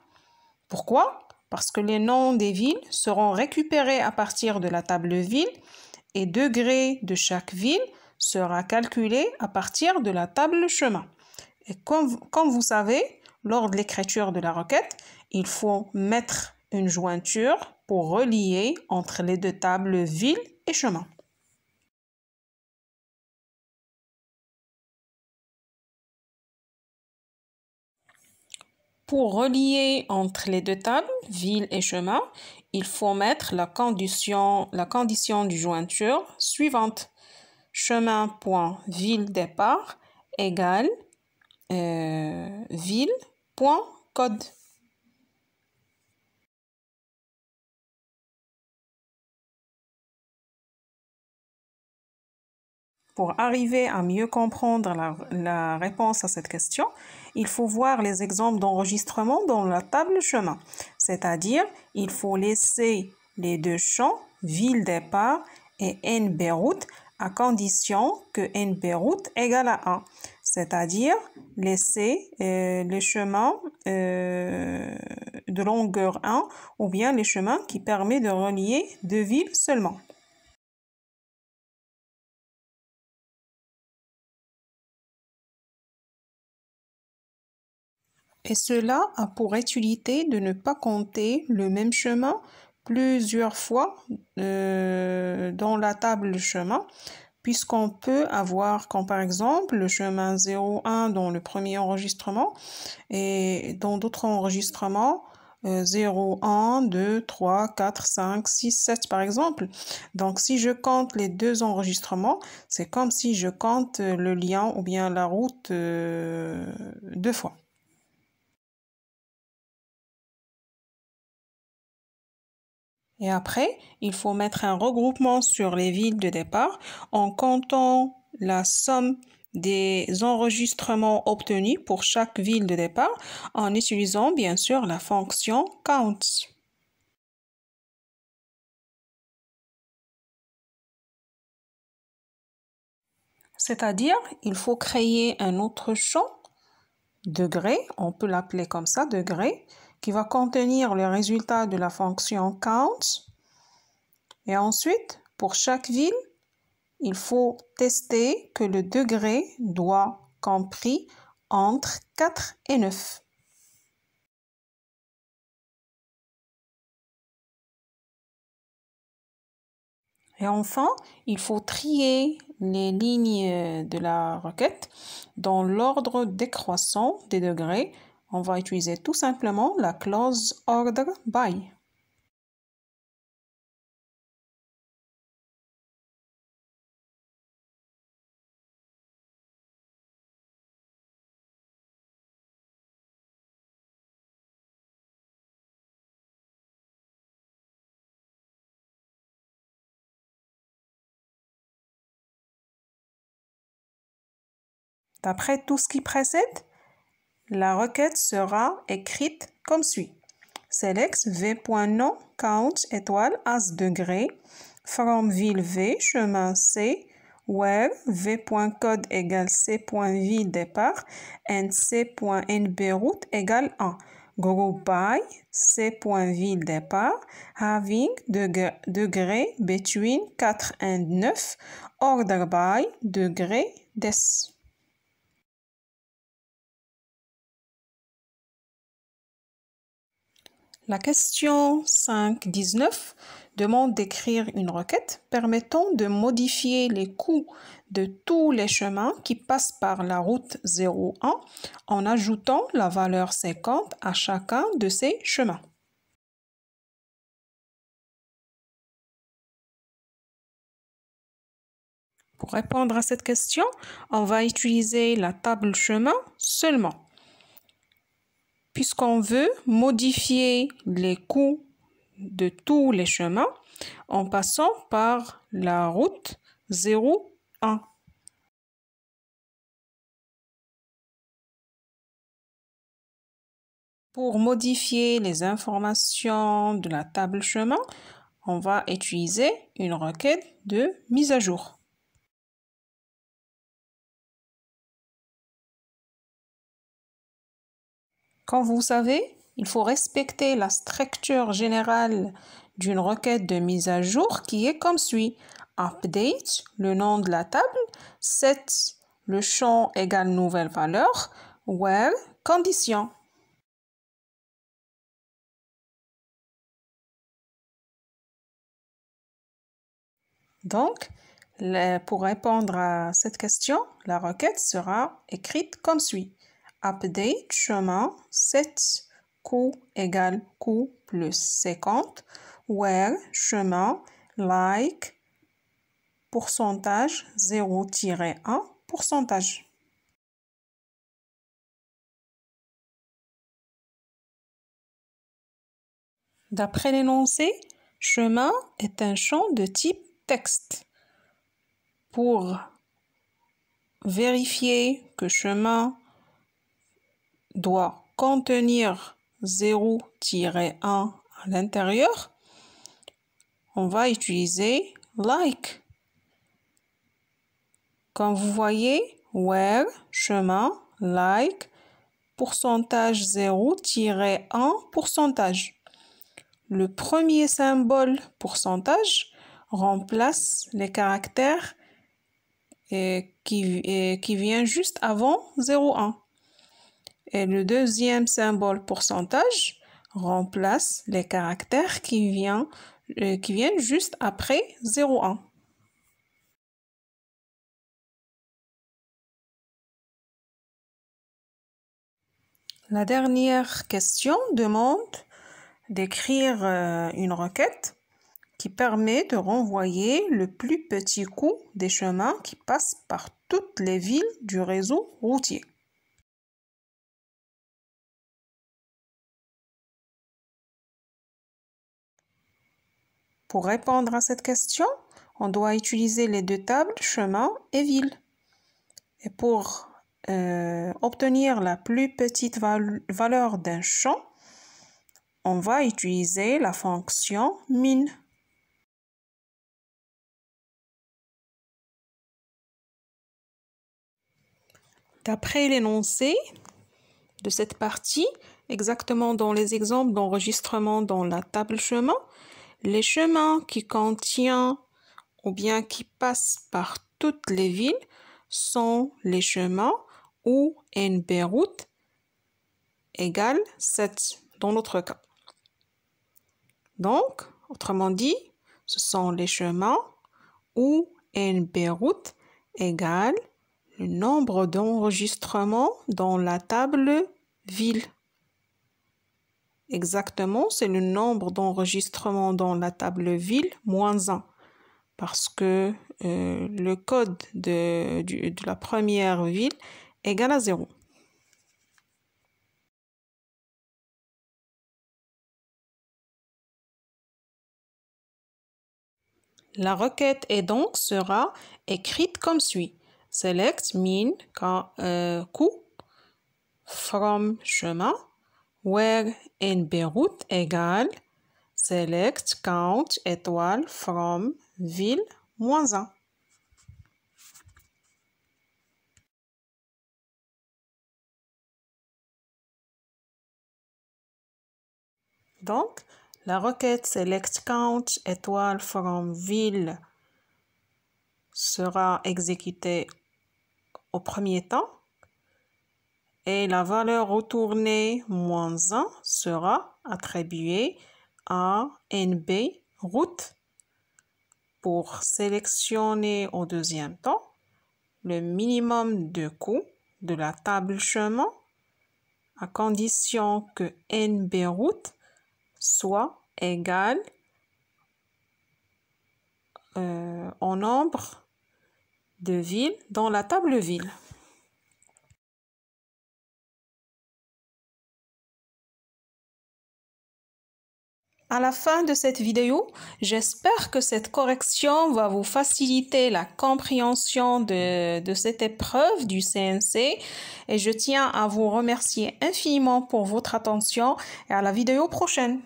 Pourquoi? Parce que les noms des villes seront récupérés à partir de la table ville et degré de chaque ville sera calculé à partir de la table chemin. Et comme vous savez, lors de l'écriture de la requête, il faut mettre une jointure pour relier entre les deux tables ville et chemin. Pour relier entre les deux tables, ville et chemin, il faut mettre la condition du jointure suivante. Chemin.ville départ égale ville.code. Pour arriver à mieux comprendre la réponse à cette question, il faut voir les exemples d'enregistrement dans la table chemin. C'est-à-dire, il faut laisser les deux champs, ville départ et NB route, à condition que NB route égale à 1, c'est-à-dire laisser les chemins de longueur 1 ou bien les chemins qui permettent de relier deux villes seulement. Et cela a pour utilité de ne pas compter le même chemin plusieurs fois dans la table de chemin, puisqu'on peut avoir, comme par exemple, le chemin 0,1 dans le premier enregistrement et dans d'autres enregistrements, 0, 1, 2, 3, 4, 5, 6, 7 par exemple. Donc si je compte les deux enregistrements, c'est comme si je compte le lien ou bien la route deux fois. Et après, il faut mettre un regroupement sur les villes de départ en comptant la somme des enregistrements obtenus pour chaque ville de départ en utilisant bien sûr la fonction count. C'est-à-dire, il faut créer un autre champ, degré, on peut l'appeler comme ça, degré, qui va contenir le résultat de la fonction count. Et ensuite, pour chaque ville, il faut tester que le degré doit compris entre 4 et 9. Et enfin, il faut trier les lignes de la requête dans l'ordre décroissant des degrés. On va utiliser tout simplement la clause order by. D'après tout ce qui précède, la requête sera écrite comme suit. Select v.nom count étoile as degré from ville V chemin C where v.code égale c.ville départ and c.nb route égale 1. Group by c.ville départ having degré between 4 and 9 order by degré des. La question 5.19 demande d'écrire une requête permettant de modifier les coûts de tous les chemins qui passent par la route 01 en ajoutant la valeur 50 à chacun de ces chemins. Pour répondre à cette question, on va utiliser la table chemin seulement, puisqu'on veut modifier les coûts de tous les chemins en passant par la route 01. Pour modifier les informations de la table chemin, on va utiliser une requête de mise à jour. Comme vous savez, il faut respecter la structure générale d'une requête de mise à jour qui est comme suit. Update, le nom de la table, set, le champ égale nouvelle valeur, where, condition. Donc, pour répondre à cette question, la requête sera écrite comme suit. Update, chemin, set, coût égale coût plus 50, where, chemin, like, pourcentage, 0-1, pourcentage. D'après l'énoncé, chemin est un champ de type texte. Pour vérifier que chemin doit contenir 0-1 à l'intérieur, on va utiliser like. Comme vous voyez, where, chemin, like, pourcentage 0-1 pourcentage. Le premier symbole pourcentage remplace les caractères qui vient juste avant 0,1. Et le deuxième symbole pourcentage remplace les caractères qui viennent juste après 0,1. La dernière question demande d'écrire une requête qui permet de renvoyer le plus petit coût des chemins qui passent par toutes les villes du réseau routier. Pour répondre à cette question, on doit utiliser les deux tables chemin et ville. Et pour obtenir la plus petite valeur d'un champ, on va utiliser la fonction min. D'après l'énoncé de cette partie, exactement dans les exemples d'enregistrement dans la table chemin, les chemins qui contiennent ou bien qui passent par toutes les villes sont les chemins où NB route égale 7 dans notre cas. Donc, autrement dit, ce sont les chemins où NB route égale le nombre d'enregistrements dans la table ville. Exactement, c'est le nombre d'enregistrements dans la table ville moins 1. Parce que le code de la première ville égale à 0. La requête donc sera écrite comme suit. Select min coût from chemin where NB route égale select count étoile from ville moins 1. Donc, la requête select count étoile from ville sera exécutée au premier temps et la valeur retournée moins 1 sera attribuée à NB route pour sélectionner au deuxième temps le minimum de coût de la table chemin à condition que NB route soit égal au nombre de villes dans la table ville. À la fin de cette vidéo, j'espère que cette correction va vous faciliter la compréhension de cette épreuve du CNC et je tiens à vous remercier infiniment pour votre attention et à la vidéo prochaine.